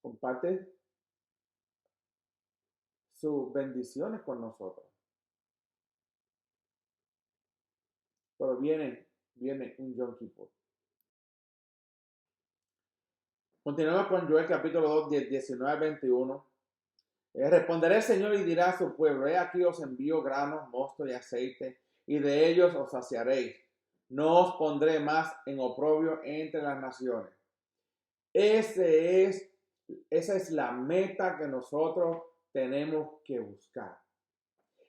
Comparte sus bendiciones con nosotros. Pero viene un Yom Kippur. Continuamos con Joel capítulo 2, 19 al 21. Responderá el Señor y dirá a su pueblo, he aquí os envío granos, mosto y aceite, y de ellos os saciaréis. No os pondré más en oprobio entre las naciones. Esa es la meta que nosotros tenemos que buscar.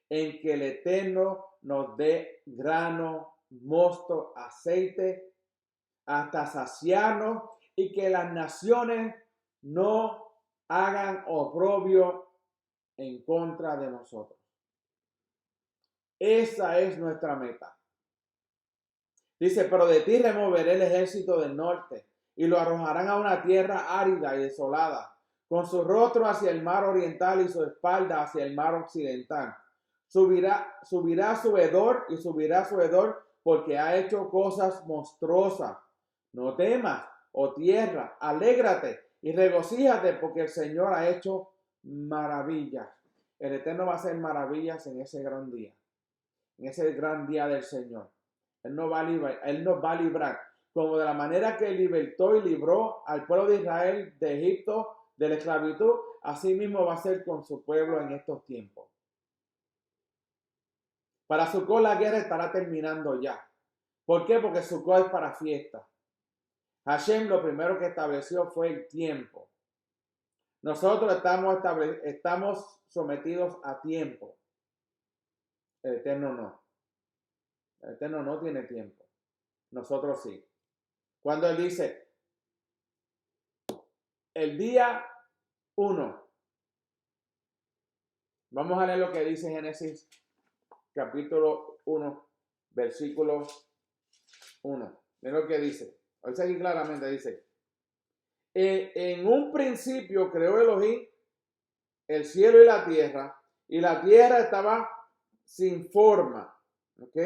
En que el Eterno nos dé grano, mosto, aceite, hasta saciarnos, y que las naciones no hagan oprobio en contra de nosotros. Esa es nuestra meta. Dice, pero de ti removeré el ejército del norte y lo arrojarán a una tierra árida y desolada, con su rostro hacia el mar oriental y su espalda hacia el mar occidental. Subirá su hedor y subirá su hedor porque ha hecho cosas monstruosas. No temas, oh tierra, alégrate y regocíjate porque el Señor ha hecho maravillas. El Eterno va a hacer maravillas en ese gran día, en ese gran día del Señor. Él nos va a librar, como de la manera que libertó y libró al pueblo de Israel de Egipto, de la esclavitud, así mismo va a ser con su pueblo en estos tiempos. Para Sukkot la guerra estará terminando ya. ¿Por qué? Porque Sukkot es para fiesta. Hashem lo primero que estableció fue el tiempo. Nosotros estamos sometidos a tiempo. El Eterno no. El Eterno no tiene tiempo. Nosotros sí. Cuando Él dice, el día 1. Vamos a leer lo que dice Génesis capítulo 1, versículo 1. Miren lo que dice. Dice aquí claramente, dice, en un principio creó Elohim el cielo y la tierra estaba sin forma. ¿Ok?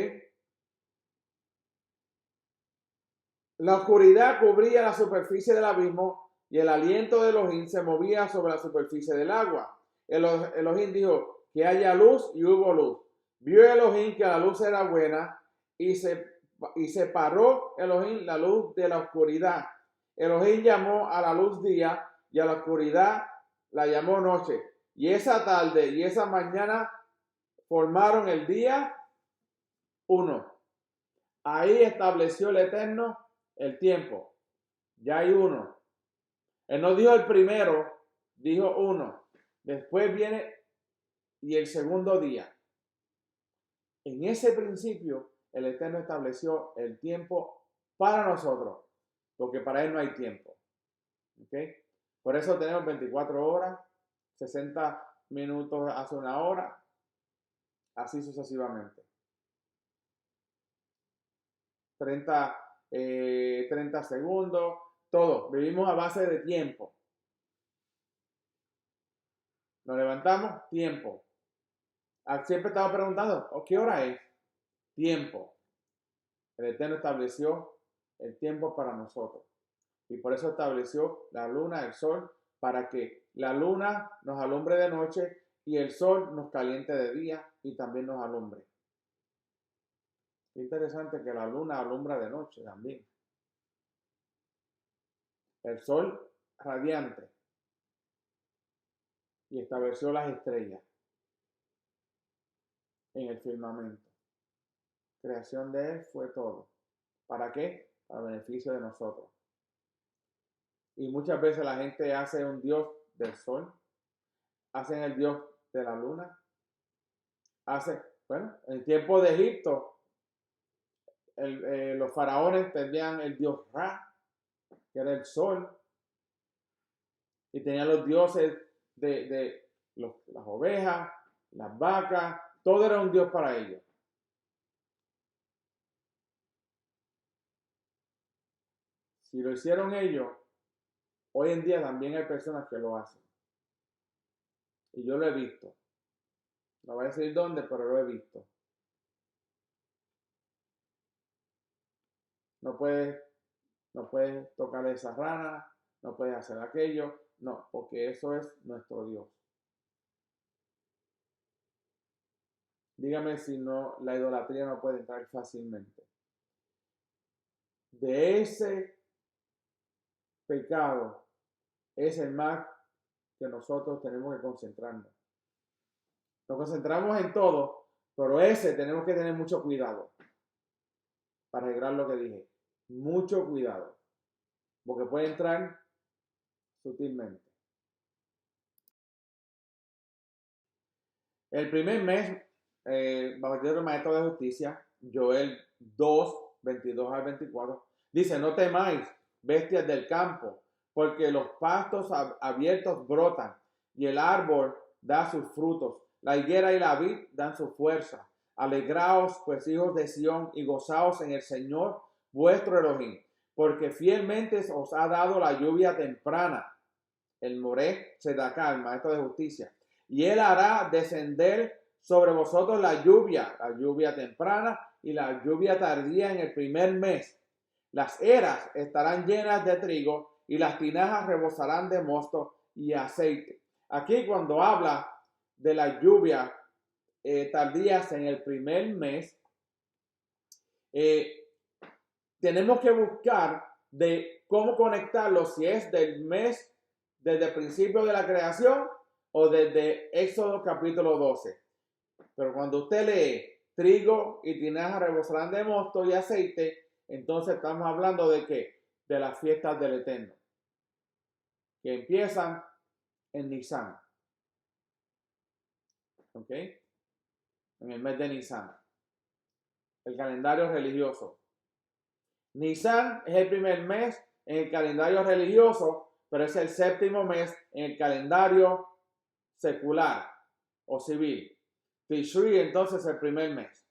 La oscuridad cubría la superficie del abismo y el aliento de Elohim se movía sobre la superficie del agua. Elohim dijo que haya luz y hubo luz. Vio Elohim que la luz era buena y separó Elohim la luz de la oscuridad. Elohim llamó a la luz día y a la oscuridad la llamó noche. Y esa tarde y esa mañana formaron el día 1. Ahí estableció el Eterno el tiempo. Ya hay 1. Él no dijo el primero, dijo 1. Después viene y el segundo día. En ese principio, el Eterno estableció el tiempo para nosotros, porque para Él no hay tiempo. ¿Ok? Por eso tenemos 24 horas, 60 minutos hace una hora, así sucesivamente. 30 segundos, todo. Vivimos a base de tiempo. Nos levantamos, tiempo. Siempre estaba preguntando, ¿qué hora es? Tiempo. El Eterno estableció el tiempo para nosotros. Y por eso estableció la luna, el sol, para que la luna nos alumbre de noche y el sol nos caliente de día y también nos alumbre. Interesante que la luna alumbra de noche también. El sol radiante y estableció las estrellas en el firmamento. Creación de Él fue todo. ¿Para qué? Para beneficio de nosotros. Y muchas veces la gente hace un dios del sol, hacen el dios de la luna, en el tiempo de Egipto, los faraones tenían el dios Ra, que era el sol, y tenían los dioses de las ovejas, las vacas, todo era un dios para ellos. Si lo hicieron ellos, hoy en día también hay personas que lo hacen. Y yo lo he visto. No voy a decir dónde, pero lo he visto. No puedes tocar esa rana, no puedes hacer aquello. No, porque eso es nuestro Dios. Dígame si no, la idolatría no puede entrar fácilmente. De ese pecado es el más que nosotros tenemos que concentrarnos. Nos concentramos en todo, pero ese tenemos que tener mucho cuidado para arreglar lo que dije. Mucho cuidado, porque puede entrar sutilmente. El primer mes, bajo el maestro de justicia, Joel 2, 22 al 24, dice, no temáis, bestias del campo, porque los pastos abiertos brotan, y el árbol da sus frutos, la higuera y la vid dan su fuerza. Alegraos, pues, hijos de Sión, y gozaos en el Señor vuestro Elohim, porque fielmente os ha dado la lluvia temprana. El Moré Sedaká, el maestro de justicia. Y él hará descender sobre vosotros la lluvia temprana y la lluvia tardía en el primer mes. Las eras estarán llenas de trigo y las tinajas rebosarán de mosto y aceite. Aquí cuando habla de la lluvia tardías en el primer mes, tenemos que buscar de cómo conectarlo, si es del mes desde el principio de la creación o desde Éxodo capítulo 12. Pero cuando usted lee trigo y tinaja rebosarán de mosto y aceite, entonces estamos hablando de ¿qué? De las fiestas del Eterno, que empiezan en Nisan. ¿Ok? En el mes de Nisan. El calendario religioso. Nisan es el primer mes en el calendario religioso pero es el séptimo mes en el calendario secular o civil. Tishri entonces es el primer mes.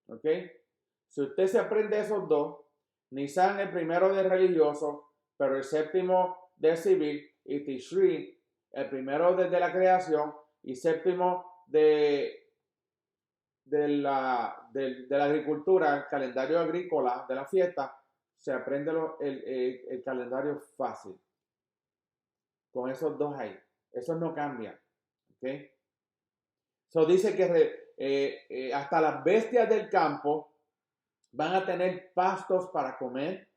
¿Ok? Si usted se aprende esos dos, Nisan el primero de religioso, pero el séptimo de civil, y Tishri el primero desde la creación y séptimo de la agricultura, el calendario agrícola de la fiesta, se aprende el calendario fácil. Con esos dos ahí. Esos no cambian. ¿Ok? So dice que hasta las bestias del campo van a tener pastos para comer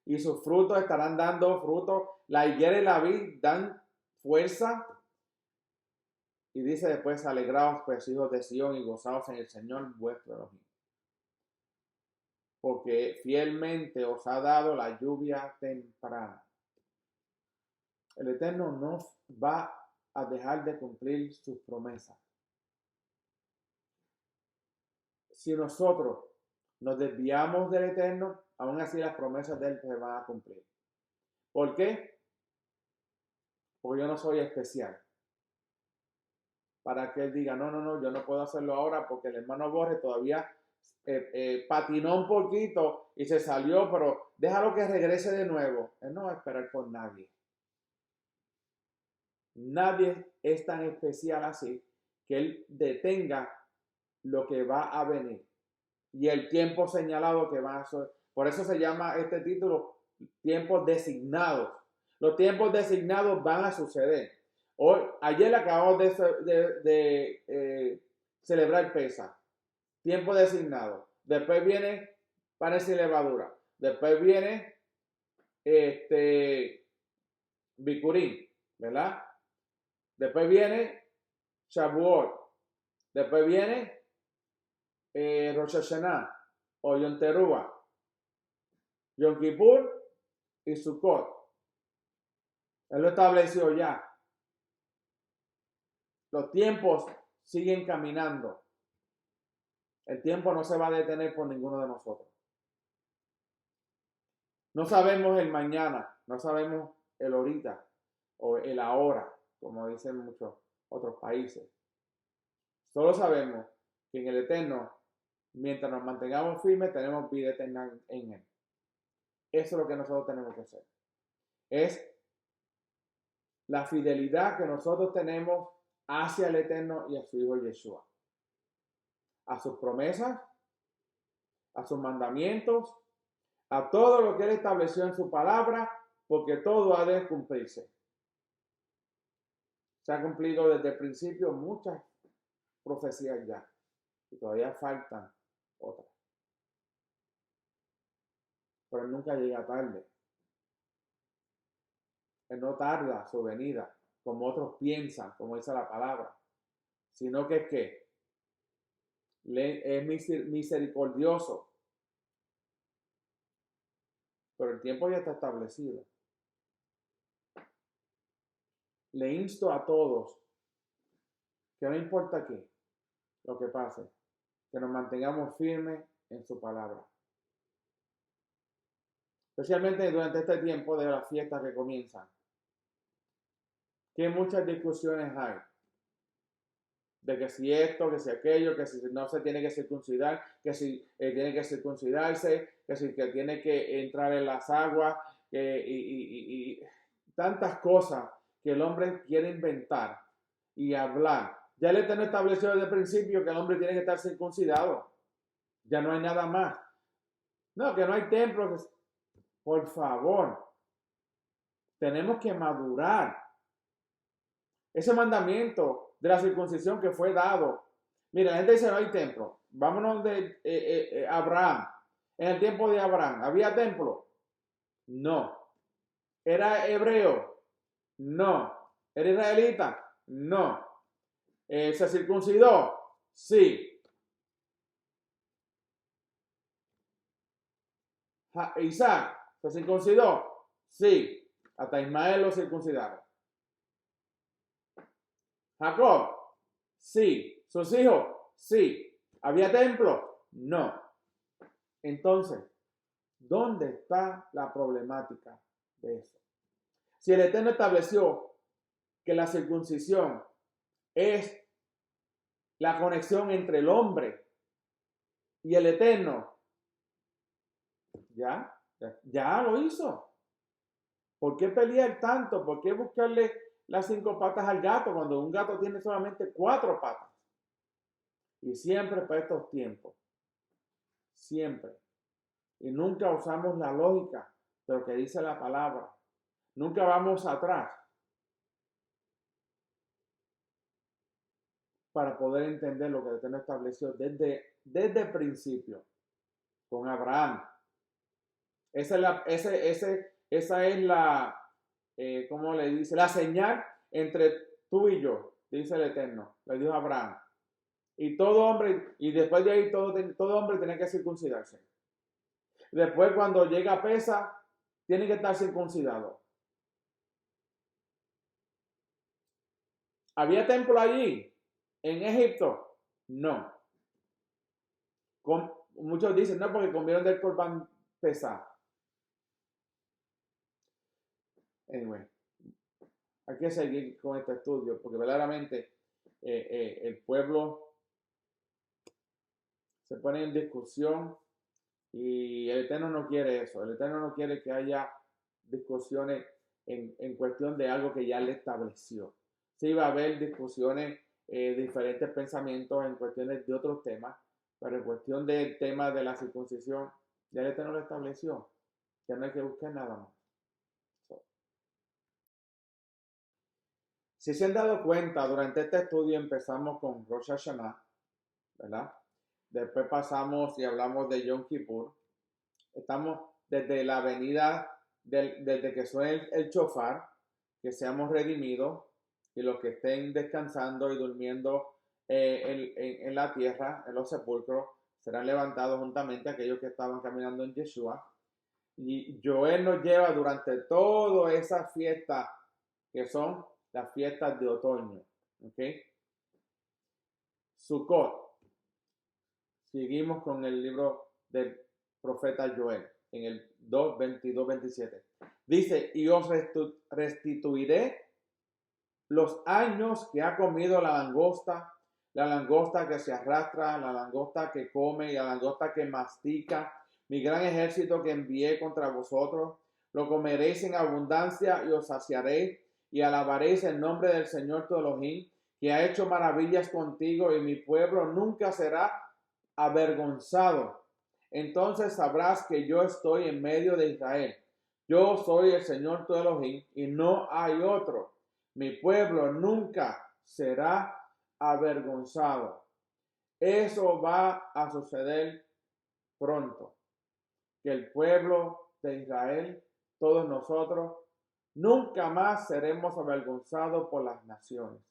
y sus frutos estarán dando frutos. La higuera y la vid dan fuerza. Y dice después, alegraos pues hijos de Sión y gozaos en el Señor vuestro Elohim. Porque fielmente os ha dado la lluvia temprana. El Eterno no va a dejar de cumplir sus promesas. Si nosotros nos desviamos del Eterno, aún así las promesas de Él se van a cumplir. ¿Por qué? Porque yo no soy especial. Para que Él diga, no, yo no puedo hacerlo ahora porque el hermano Borges todavía patinó un poquito y se salió, pero déjalo que regrese de nuevo. Él no va a esperar por nadie. Nadie es tan especial así que Él detenga lo que va a venir y el tiempo señalado que va a ser. Por eso se llama este título tiempos designados. Los tiempos designados van a suceder. Ayer acabamos de celebrar Pesaj, tiempo designado. Después viene panes y levadura. Después viene Bikurim, ¿verdad? Después viene Shavuot. Después viene Rosh Hashanah o Yom Teruah, Yom Kippur y Sukkot. Él lo estableció ya. Los tiempos siguen caminando. El tiempo no se va a detener por ninguno de nosotros. No sabemos el mañana, no sabemos el ahorita o el ahora, como dicen muchos otros países. Solo sabemos que en el Eterno, mientras nos mantengamos firmes, tenemos vida eterna en Él. Eso es lo que nosotros tenemos que hacer. Es la fidelidad que nosotros tenemos hacia el Eterno y a su Hijo Yeshua. A sus promesas, a sus mandamientos, a todo lo que Él estableció en su palabra, porque todo ha de cumplirse. Se ha cumplido desde el principio muchas profecías ya, y todavía faltan otras. Pero Él nunca llega tarde. Él no tarda su venida, como otros piensan, como dice la palabra, sino que es misericordioso. Pero el tiempo ya está establecido. Le insto a todos que no importa qué, lo que pase, que nos mantengamos firmes en su palabra. Especialmente durante este tiempo de las fiestas que comienzan. Que muchas discusiones hay. De que si esto, que si aquello, que si no se tiene que circuncidar, que si tiene que circuncidarse, que si que tiene que entrar en las aguas, y tantas cosas que el hombre quiere inventar y hablar. Ya el Eterno estableció desde el principio que el hombre tiene que estar circuncidado. Ya no hay nada más. No, que no hay templo. Por favor, tenemos que madurar. Ese mandamiento de la circuncisión que fue dado. Mira, la gente dice no hay templo. Vámonos de Abraham. En el tiempo de Abraham, ¿había templo? No. ¿Era hebreo? No. ¿Era israelita? No. ¿Se circuncidó? Sí. Isaac, ¿se circuncidó? Sí. Hasta Ismael lo circuncidaron. Jacob, sí. ¿Sus hijos? Sí. ¿Había templo? No. Entonces, ¿dónde está la problemática de eso? Si el Eterno estableció que la circuncisión es la conexión entre el hombre y el Eterno, ya lo hizo. ¿Por qué pelear tanto? ¿Por qué buscarle las 5 patas al gato cuando un gato tiene solamente 4 patas? Y siempre para estos tiempos, siempre. Y nunca usamos la lógica de lo que dice la palabra. Nunca vamos atrás para poder entender lo que el Eterno estableció desde el principio con Abraham. Esa es la, ¿cómo le dice? La señal entre tú y yo, dice el Eterno, le dijo a Abraham. Y todo hombre, y después de ahí todo hombre tiene que circuncidarse. Después cuando llega a Pesa, tiene que estar circuncidado. ¿Había templo allí? ¿En Egipto? No. Muchos dicen, no, porque comieron del Corban Pesá. Anyway, hay que seguir con este estudio, porque verdaderamente el pueblo se pone en discusión y el Eterno no quiere eso. El Eterno no quiere que haya discusiones en cuestión de algo que ya le estableció. Sí va a haber discusiones, diferentes pensamientos en cuestiones de otros temas, pero en cuestión del tema de la circuncisión, ya el Eterno lo estableció. Ya no hay que buscar nada más. Si se han dado cuenta, durante este estudio empezamos con Rosh Hashanah, ¿verdad? Después pasamos y hablamos de Yom Kippur. Estamos desde la venida, desde que suene el shofar, que seamos redimidos, y los que estén descansando y durmiendo en la tierra, en los sepulcros, serán levantados juntamente aquellos que estaban caminando en Yeshua. Y Joel nos lleva durante toda esa fiesta, que son las fiestas de otoño. ¿Ok? Sukkot. Seguimos con el libro del profeta Joel, en el 2, 22, 27. Dice, y os restituiré los años que ha comido la langosta que se arrastra, la langosta que come y la langosta que mastica, mi gran ejército que envié contra vosotros. Lo comeréis en abundancia y os saciaréis y alabaréis el nombre del Señor tu Elohim, que ha hecho maravillas contigo, y mi pueblo nunca será avergonzado. Entonces sabrás que yo estoy en medio de Israel. Yo soy el Señor tu Elohim y no hay otro. Mi pueblo nunca será avergonzado. Eso va a suceder pronto. Que el pueblo de Israel, todos nosotros, nunca más seremos avergonzados por las naciones,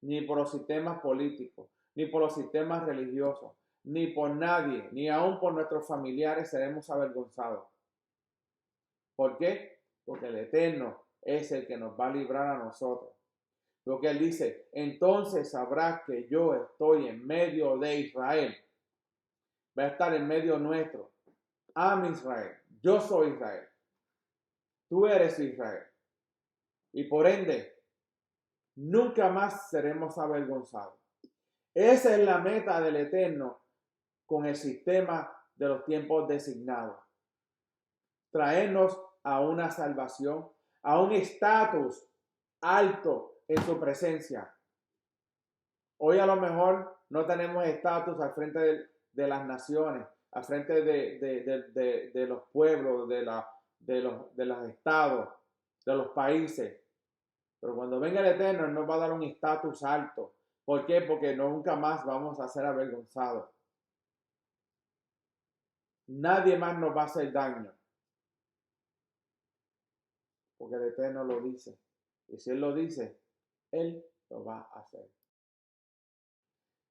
ni por los sistemas políticos, ni por los sistemas religiosos, ni por nadie, ni aún por nuestros familiares seremos avergonzados. ¿Por qué? Porque el Eterno es el que nos va a librar a nosotros. Lo que él dice, entonces sabrás que yo estoy en medio de Israel. Va a estar en medio nuestro. Am Israel. Yo soy Israel. Tú eres Israel. Y por ende, nunca más seremos avergonzados. Esa es la meta del Eterno con el sistema de los tiempos designados. Traernos a una salvación, a un estatus alto en su presencia. Hoy a lo mejor no tenemos estatus al frente de las naciones, al frente de los pueblos, de los estados, de los países. Pero cuando venga el Eterno, Él nos va a dar un estatus alto. ¿Por qué? Porque nunca más vamos a ser avergonzados. Nadie más nos va a hacer daño. Porque el Eterno lo dice. Y si Él lo dice, Él lo va a hacer.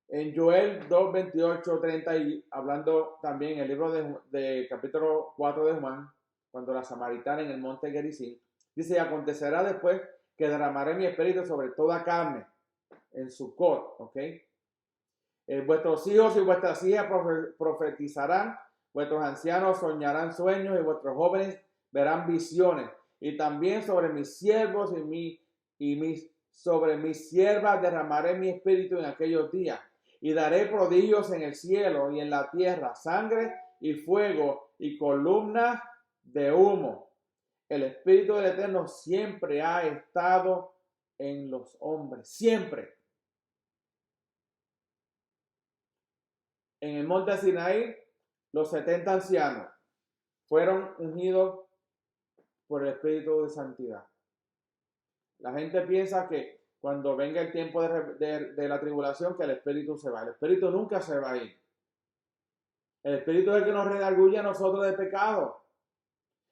En Joel 2, 28, 30, y hablando también en el libro de capítulo 4 de Juan, cuando la samaritana en el monte Gerizim, dice, y acontecerá después que derramaré mi espíritu sobre toda carne, en Sukkot, ¿ok? Vuestros hijos y vuestras hijas profetizarán, vuestros ancianos soñarán sueños y vuestros jóvenes verán visiones. y también sobre mis siervos sobre mis siervas derramaré mi espíritu en aquellos días, y daré prodigios en el cielo y en la tierra, sangre y fuego y columnas de humo. El Espíritu del Eterno siempre ha estado en los hombres, siempre. En el monte Sinaí, los 70 ancianos fueron ungidos por el Espíritu de santidad. La gente piensa que cuando venga el tiempo de la tribulación, que el Espíritu se va. El Espíritu nunca se va a ir. El Espíritu es el que nos redarguye a nosotros de pecado.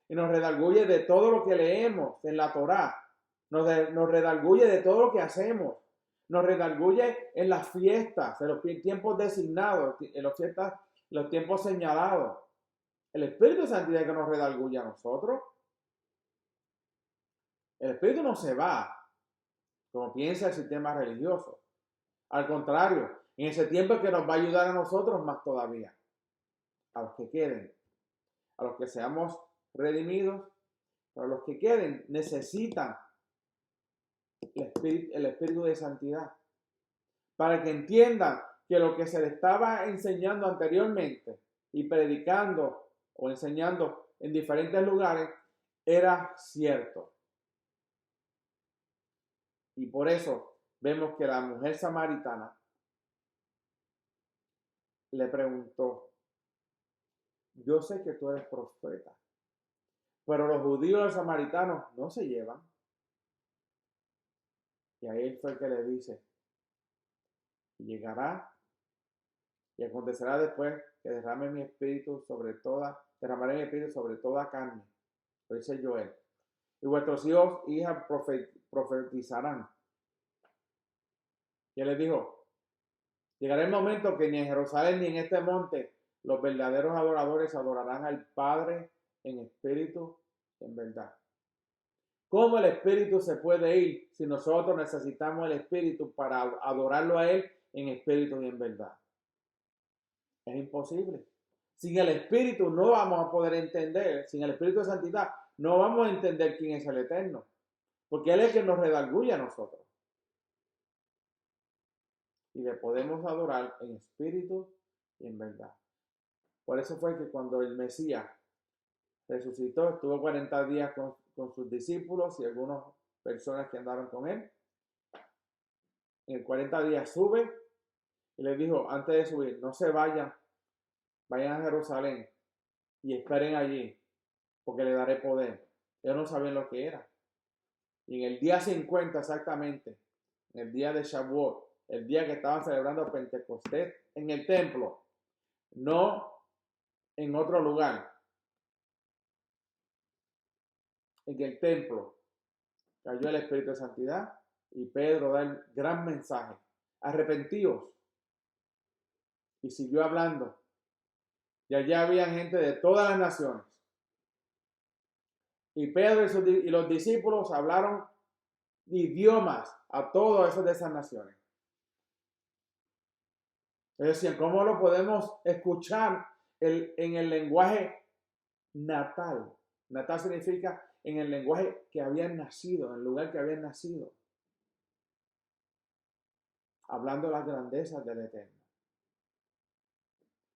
Y nos redarguye de todo lo que leemos en la Torá. Nos redarguye de todo lo que hacemos. Nos redarguye en las fiestas, en los tiempos designados, en las fiestas, los tiempos señalados. El Espíritu de santidad es que nos redarguye a nosotros. El Espíritu no se va, como piensa el sistema religioso. Al contrario, en ese tiempo es que nos va a ayudar a nosotros más todavía. A los que queden, a los que seamos redimidos, pero los que queden necesitan el Espíritu de santidad. Para que entiendan que lo que se les estaba enseñando anteriormente y predicando o enseñando en diferentes lugares era cierto. Y por eso vemos que la mujer samaritana le preguntó: yo sé que tú eres profeta, pero los judíos y los samaritanos no se llevan. Y ahí él fue el que le dice: llegará y acontecerá después que derramaré mi espíritu sobre toda carne. Lo dice Joel. Y vuestros hijos e hijas profetizarán. Y él les dijo: llegará el momento que ni en Jerusalén ni en este monte los verdaderos adoradores adorarán al Padre en espíritu y en verdad. ¿Cómo el espíritu se puede ir si nosotros necesitamos el espíritu para adorarlo a él en espíritu y en verdad? Es imposible. Sin el espíritu no vamos a poder entender, sin el espíritu de santidad no vamos a entender quién es el Eterno, porque él es el que nos redarguye a nosotros. Y le podemos adorar en espíritu y en verdad. Por eso fue que cuando el Mesías resucitó, estuvo 40 días con sus discípulos y algunas personas que andaron con él. En 40 días sube y les dijo, antes de subir, no se vayan a Jerusalén y esperen allí, porque le daré poder. Ellos no sabían lo que era. Y en el día 50 exactamente, en el día de Shavuot, el día que estaban celebrando Pentecostés en el templo, no en otro lugar, en el templo, cayó el Espíritu de Santidad y Pedro da el gran mensaje: arrepentíos. Y siguió hablando. Y allá había gente de todas las naciones. Y Pedro y los discípulos hablaron idiomas a todos esos de esas naciones. Es decir, ¿cómo lo podemos escuchar en el lenguaje natal? Natal significa en el lenguaje que habían nacido, en el lugar que habían nacido. Hablando de las grandezas del Eterno.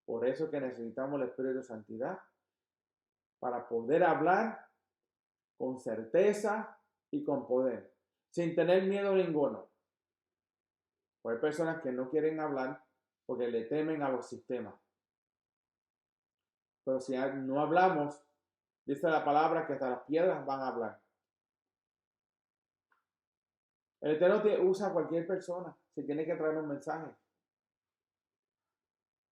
Por eso que necesitamos el Espíritu de Santidad para poder hablar con certeza y con poder, sin tener miedo ninguno. Pues hay personas que no quieren hablar porque le temen a los sistemas. Pero si no hablamos, dice la palabra que hasta las piedras van a hablar. El Eterno usa a cualquier persona si tiene que traer un mensaje.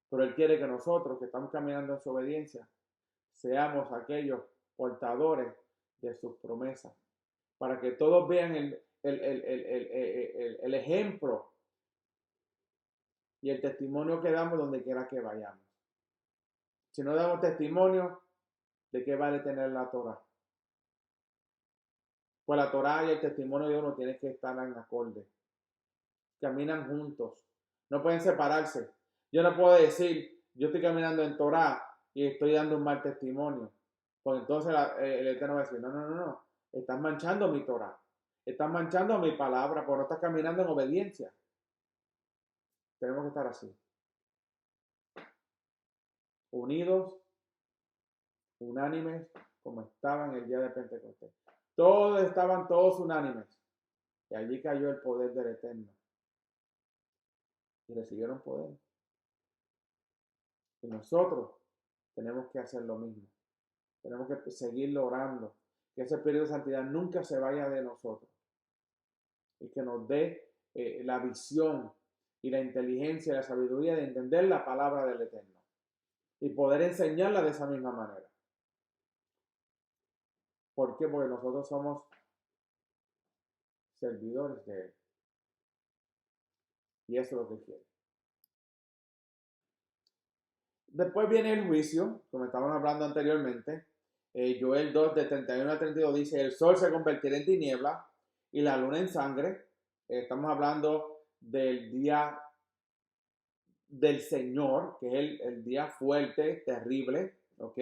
Pero Él quiere que nosotros, que estamos caminando en su obediencia, seamos aquellos portadores de sus promesas, para que todos vean el ejemplo y el testimonio que damos donde quiera que vayamos. Si no damos testimonio, ¿de qué vale tener la Torá? Pues la Torá y el testimonio de uno tienen que estar en acorde. Caminan juntos. No pueden separarse. Yo no puedo decir, yo estoy caminando en Torá y estoy dando un mal testimonio. Pues entonces el Eterno va a decir, no. Estás manchando mi Torah. Estás manchando mi palabra porque no estás caminando en obediencia. Tenemos que estar así. Unidos, unánimes, como estaban el día de Pentecostés. Estaban todos unánimes. Y allí cayó el poder del Eterno. Y recibieron poder. Y nosotros tenemos que hacer lo mismo. Tenemos que seguir orando. Que ese espíritu de santidad nunca se vaya de nosotros. Y que nos dé la visión y la inteligencia y la sabiduría de entender la palabra del Eterno. Y poder enseñarla de esa misma manera. ¿Por qué? Porque nosotros somos servidores de Él. Y eso es lo que quiere. Después viene el juicio, como estábamos hablando anteriormente. Joel 2, de 31 al 32 dice, el sol se convertirá en tiniebla y la luna en sangre. Estamos hablando del día del Señor, que es el día fuerte, terrible, ¿ok?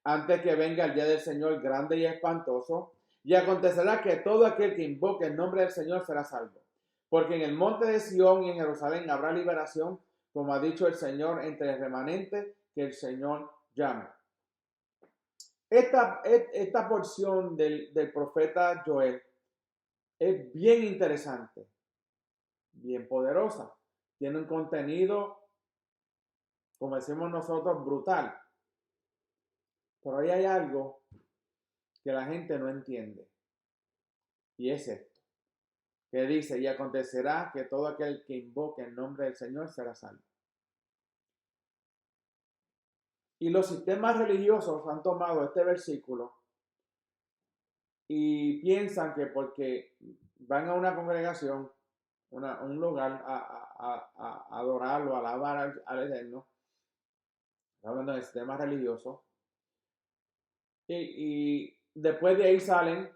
Antes que venga el día del Señor grande y espantoso. Y acontecerá que todo aquel que invoque el nombre del Señor será salvo. Porque en el monte de Sión y en Jerusalén habrá liberación, como ha dicho el Señor, entre el remanente que el Señor llama. Esta porción del profeta Joel es bien interesante, bien poderosa. Tiene un contenido, como decimos nosotros, brutal. Pero ahí hay algo que la gente no entiende. Y es esto. Que dice, y acontecerá que todo aquel que invoque el nombre del Señor será salvo. Y los sistemas religiosos han tomado este versículo y piensan que porque van a una congregación, un lugar a adorarlo, a alabar al Eterno, hablando del sistema religioso, y después de ahí salen,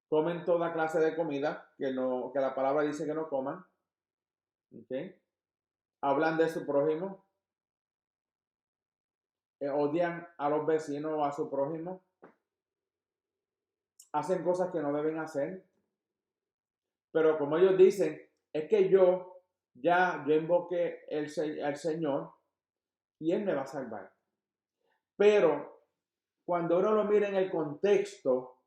comen toda clase de comida que la palabra dice que no coman, ¿okay? Hablan de su prójimo, odian a los vecinos o a su prójimo, hacen cosas que no deben hacer, pero como ellos dicen, es que yo invoqué al Señor y Él me va a salvar. Pero cuando uno lo mira en el contexto,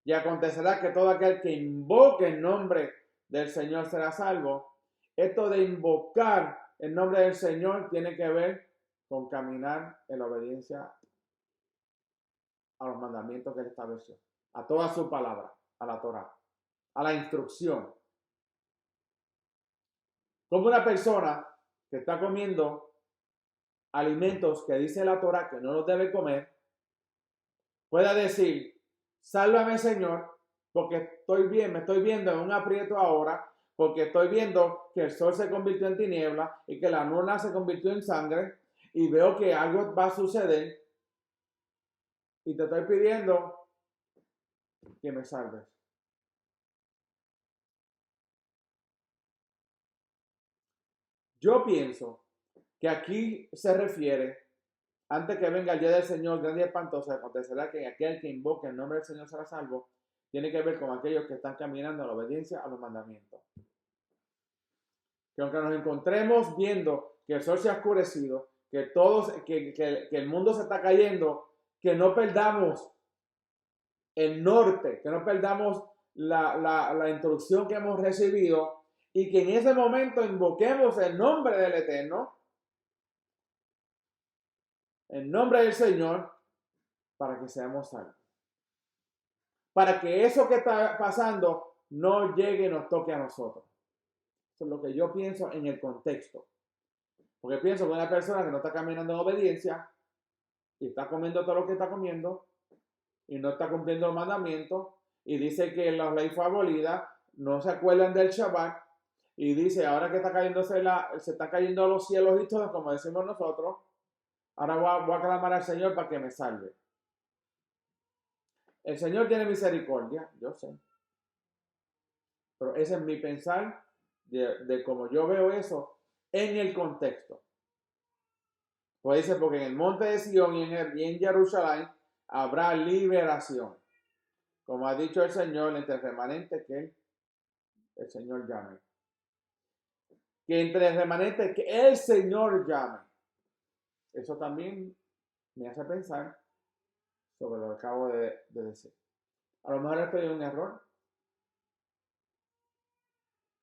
y acontecerá que todo aquel que invoque el nombre del Señor será salvo. Esto de invocar el nombre del Señor tiene que ver con caminar en la obediencia a los mandamientos que Él estableció, a toda su palabra, a la Torah, a la instrucción. Como una persona que está comiendo alimentos que dice la Torah que no los debe comer, pueda decir, sálvame Señor, porque estoy bien, me estoy viendo en un aprieto ahora, porque estoy viendo que el sol se convirtió en tiniebla y que la luna se convirtió en sangre y veo que algo va a suceder y te estoy pidiendo que me salves. Yo pienso que aquí se refiere, antes que venga el día del Señor grande y espantoso, acontecerá que aquel que invoque el nombre del Señor será salvo, tiene que ver con aquellos que están caminando en la obediencia a los mandamientos. Que aunque nos encontremos viendo que el sol se ha oscurecido, que el mundo se está cayendo, que no perdamos el norte, que no perdamos la instrucción que hemos recibido y que en ese momento invoquemos el nombre del Eterno, el nombre del Señor, para que seamos salvos. Para que eso que está pasando no llegue y nos toque a nosotros. Eso es lo que yo pienso en el contexto. Porque pienso que una persona que no está caminando en obediencia y está comiendo todo lo que está comiendo y no está cumpliendo los mandamientos y dice que la ley fue abolida, no se acuerdan del Shabbat y dice ahora que se está cayendo a los cielos y todo, como decimos nosotros, ahora voy a clamar al Señor para que me salve. El Señor tiene misericordia, yo sé. Pero ese es mi pensar de cómo yo veo eso en el contexto. Pues dice, porque en el monte de Sión y en Jerusalén habrá liberación. como ha dicho el Señor, entre el remanente que el Señor llame. Que entre el remanente que el Señor llame. Eso también me hace pensar sobre lo que acabo de decir. A lo mejor estoy en un error,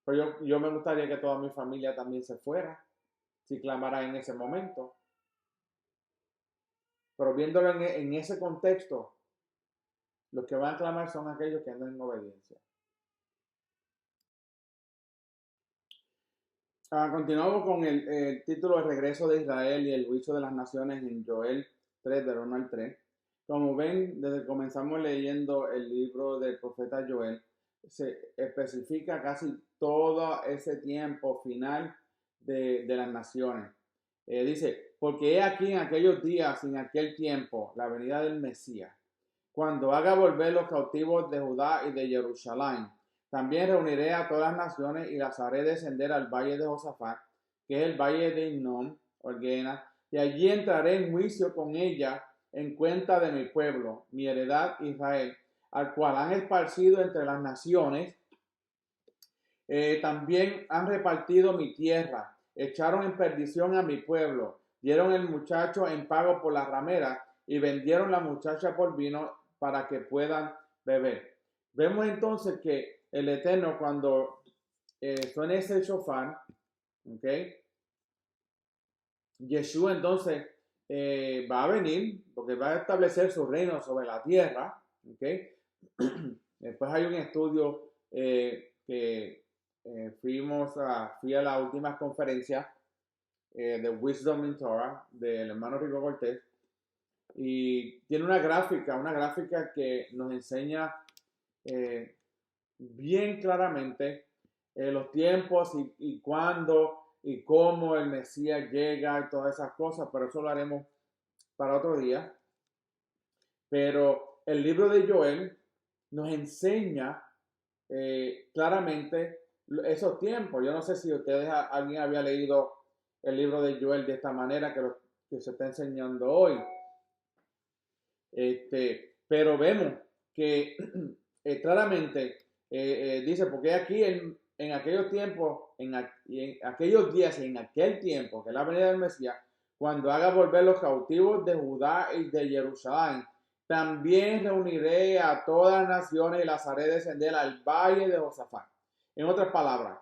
pero yo me gustaría que toda mi familia también se fuera, si clamara en ese momento. Pero viéndolo en ese contexto, los que van a clamar son aquellos que andan en obediencia. Continuamos con el título El regreso de Israel y el juicio de las naciones en Joel 3, del 1 al 3. Como ven, desde que comenzamos leyendo el libro del profeta Joel, se especifica casi todo ese tiempo final de las naciones. Dice, porque he aquí en aquellos días, en aquel tiempo, la venida del Mesías, cuando haga volver los cautivos de Judá y de Jerusalén. También reuniré a todas las naciones y las haré descender al valle de Josafat, que es el valle de Hinnom, Orgena, y allí entraré en juicio con ella en cuenta de mi pueblo, mi heredad Israel, al cual han esparcido entre las naciones. También han repartido mi tierra, echaron en perdición a mi pueblo, dieron el muchacho en pago por la ramera y vendieron la muchacha por vino para que puedan beber. Vemos entonces que el Eterno, cuando suene ese shofar, ¿ok? Yeshua entonces va a venir porque va a establecer su reino sobre la tierra, ¿ok? Después hay un estudio que fui a la última conferencia de Wisdom in Torah del hermano Rico Cortés y tiene una gráfica que nos enseña bien claramente los tiempos y cuándo y cómo el Mesías llega y todas esas cosas, pero eso lo haremos para otro día. Pero el libro de Joel nos enseña claramente esos tiempos. Yo no sé si alguien había leído el libro de Joel de esta manera que se está enseñando hoy. Pero vemos que claramente dice, porque aquí en aquellos tiempos, en aquellos días y en aquel tiempo, que es la venida del Mesías, cuando haga volver los cautivos de Judá y de Jerusalén, también reuniré a todas las naciones y las haré descender al valle de Josafat. En otras palabras,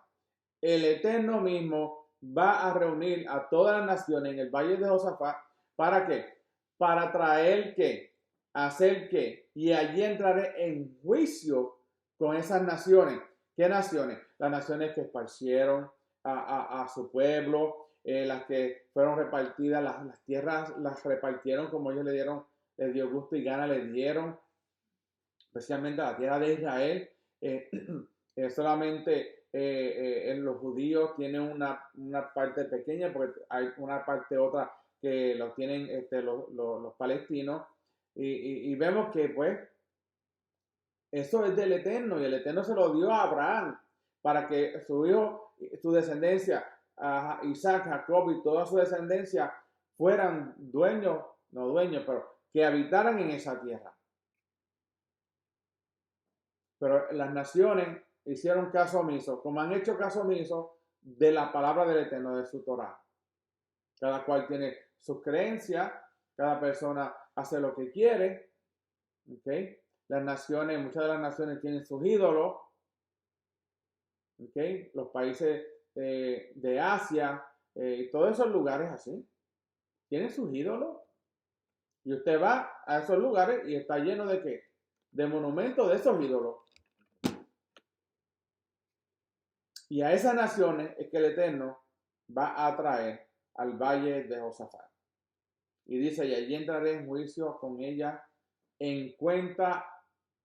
el Eterno mismo va a reunir a todas las naciones en el valle de Josafat. ¿Para qué? Para traer qué, hacer qué, y allí entraré en juicio con esas naciones. ¿Qué naciones? Las naciones que esparcieron a su pueblo, las que fueron repartidas, las tierras las repartieron como ellos les dio gusto y gana, le dieron, especialmente a la tierra de Israel. Solamente en los judíos tienen una parte pequeña, porque hay una parte otra que lo tienen los palestinos, y vemos que pues eso es del Eterno, y el Eterno se lo dio a Abraham para que su hijo, su descendencia, Isaac, Jacob y toda su descendencia fueran dueños, no dueños, pero que habitaran en esa tierra. Pero las naciones hicieron caso omiso, como han hecho caso omiso de la palabra del Eterno, de su Torah. Cada cual tiene sus creencias, cada persona hace lo que quiere, ¿ok? Las naciones, muchas de las naciones tienen sus ídolos, ¿ok? Los países de Asia y todos esos lugares así, tienen sus ídolos. Y usted va a esos lugares y está lleno de ¿qué? De monumentos de esos ídolos. Y a esas naciones es que el Eterno va a traer al valle de Josafat. Y dice, y allí entraré en juicio con ella en cuenta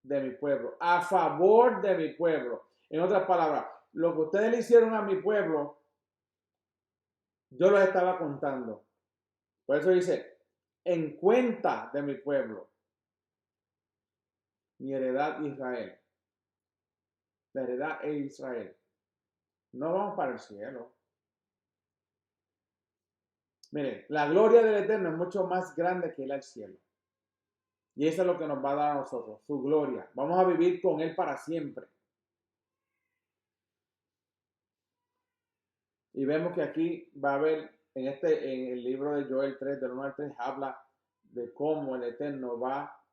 de mi pueblo, a favor de mi pueblo. En otras palabras, lo que ustedes le hicieron a mi pueblo, yo los estaba contando. Por eso dice, en cuenta de mi pueblo, mi heredad Israel. La heredad es Israel. No vamos para el cielo. Miren, la gloria del Eterno es mucho más grande que ir al cielo. Y eso es lo que nos va a dar a nosotros, su gloria. Vamos a vivir con Él para siempre. Y vemos que aquí va a haber, en el libro de Joel 3, del 1 al 3, habla de cómo el Eterno va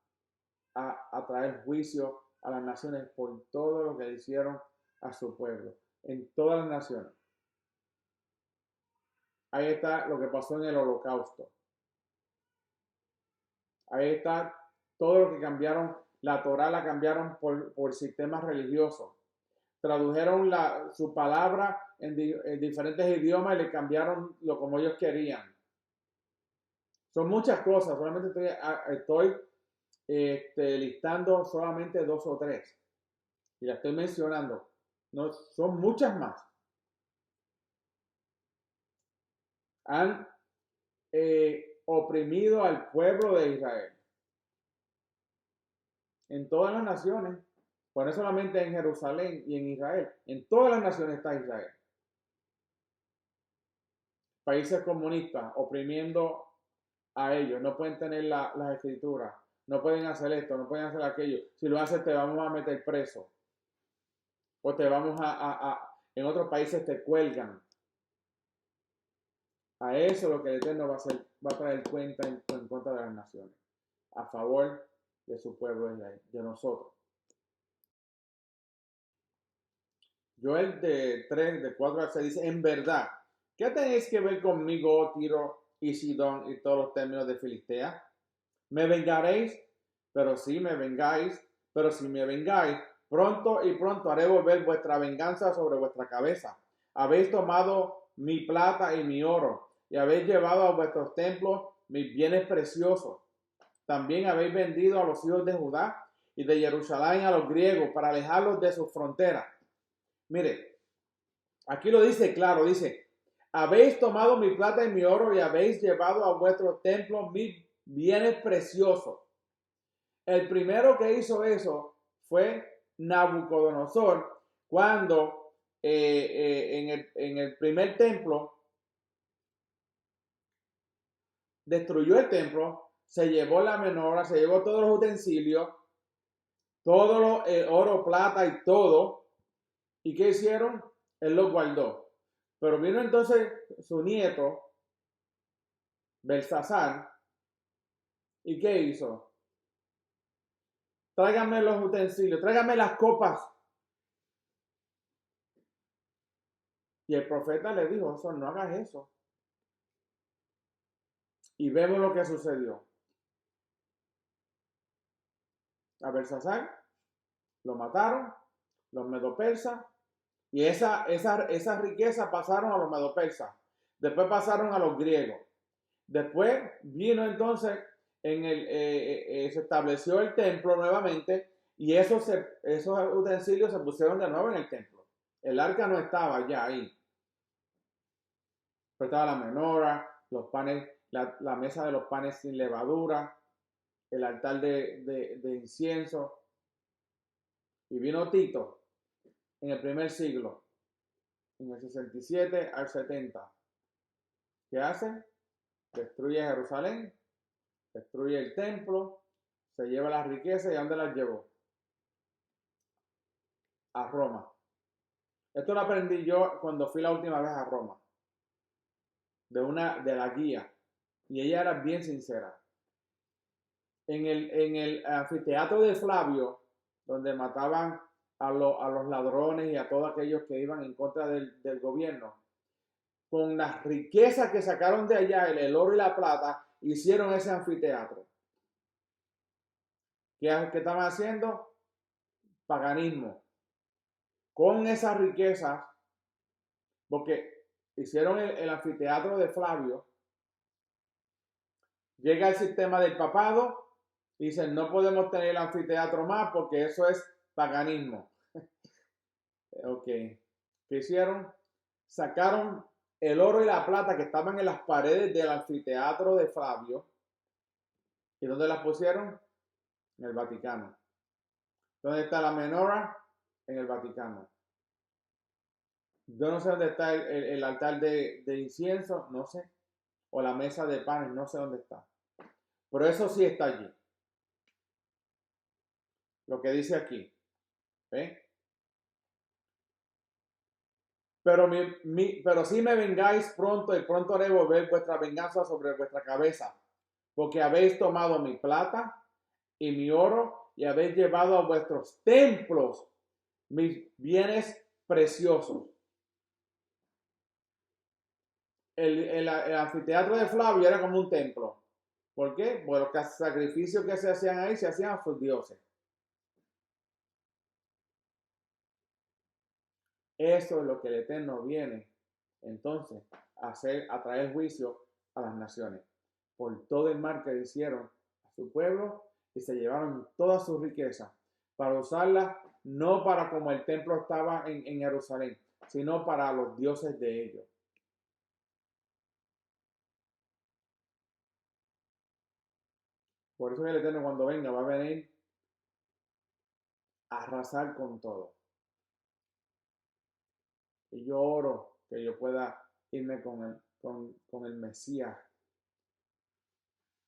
a traer juicio a las naciones por todo lo que le hicieron a su pueblo, en todas las naciones. Ahí está lo que pasó en el Holocausto. Ahí está todo lo que cambiaron, la Torá la cambiaron por sistemas religiosos. Tradujeron su palabra en diferentes idiomas y le cambiaron lo como ellos querían. Son muchas cosas, solamente estoy listando solamente 2 o 3 y la estoy mencionando. No, son muchas más. Han oprimido al pueblo de Israel en todas las naciones, pues no solamente en Jerusalén y en Israel, en todas las naciones está Israel. Países comunistas oprimiendo a ellos, no pueden tener las escrituras, no pueden hacer esto, no pueden hacer aquello. Si lo haces te vamos a meter preso o te vamos en otros países te cuelgan. A eso lo que el Eterno va a hacer, va a traer cuenta en contra de las naciones, a favor de su pueblo de nosotros. Joel de 3, de 4 al 6 dice, en verdad, ¿qué tenéis que ver conmigo, Tiro y Sidón y todos los términos de Filistea? ¿Me vengaréis? Pero si me vengáis, pero si me vengáis, pronto y pronto haré volver vuestra venganza sobre vuestra cabeza. Habéis tomado mi plata y mi oro, y habéis llevado a vuestros templos mis bienes preciosos. También habéis vendido a los hijos de Judá y de Jerusalén a los griegos para alejarlos de sus fronteras. Mire, aquí lo dice claro, dice, habéis tomado mi plata y mi oro y habéis llevado a vuestros templos mis bienes preciosos. El primero que hizo eso fue Nabucodonosor cuando en el primer templo destruyó el templo, se llevó la menorá, se llevó todos los utensilios, todo lo, oro, plata y todo. ¿Y qué hicieron? Él los guardó. Pero vino entonces su nieto, Belsasar, ¿y qué hizo? Tráigame los utensilios, tráigame las copas. Y el profeta le dijo, eso, no hagas eso. Y vemos lo que sucedió. A Belsasar lo mataron, los medopersas, y esa riqueza pasaron a los medopersas. Después pasaron a los griegos. Después vino entonces, se estableció el templo nuevamente y esos utensilios se pusieron de nuevo en el templo. El arca no estaba ya ahí. Pero estaba la menorá, los panes, la mesa de los panes sin levadura, el altar de incienso. Y vino Tito en el primer siglo, en el 67 al 70. ¿Qué hace? Destruye Jerusalén, destruye el templo, se lleva las riquezas y ¿a dónde las llevó? A Roma. Esto lo aprendí yo cuando fui la última vez a Roma, de la guía, y ella era bien sincera. En el anfiteatro de Flavio, donde mataban a los ladrones y a todos aquellos que iban en contra del gobierno, con las riquezas que sacaron de allá, el oro y la plata, hicieron ese anfiteatro. ¿Qué estaban haciendo? Paganismo. Con esas riquezas, porque hicieron el anfiteatro de Flavio, llega el sistema del papado, y dicen, no podemos tener el anfiteatro más porque eso es paganismo. Ok. ¿Qué hicieron? Sacaron el oro y la plata que estaban en las paredes del anfiteatro de Flavio. ¿Y dónde las pusieron? En el Vaticano. ¿Dónde está la menorá? En el Vaticano. Yo no sé dónde está el altar de incienso, no sé. O la mesa de panes, no sé dónde está. Pero eso sí está allí. lo que dice aquí. ¿Ve? Pero si me vengáis pronto, y pronto haré volver vuestra venganza sobre vuestra cabeza, porque habéis tomado mi plata y mi oro, y habéis llevado a vuestros templos mis bienes preciosos. El anfiteatro de Flavio era como un templo. ¿Por qué? Bueno, los sacrificios que se hacían ahí se hacían a sus dioses. Eso es lo que el Eterno viene entonces a traer juicio a las naciones por todo el mal que hicieron a su pueblo y se llevaron toda su riqueza para usarla no para como el templo estaba en Jerusalén, sino para los dioses de ellos. Por eso el Eterno cuando venga va a venir a arrasar con todo. Y yo oro que yo pueda irme con el Mesías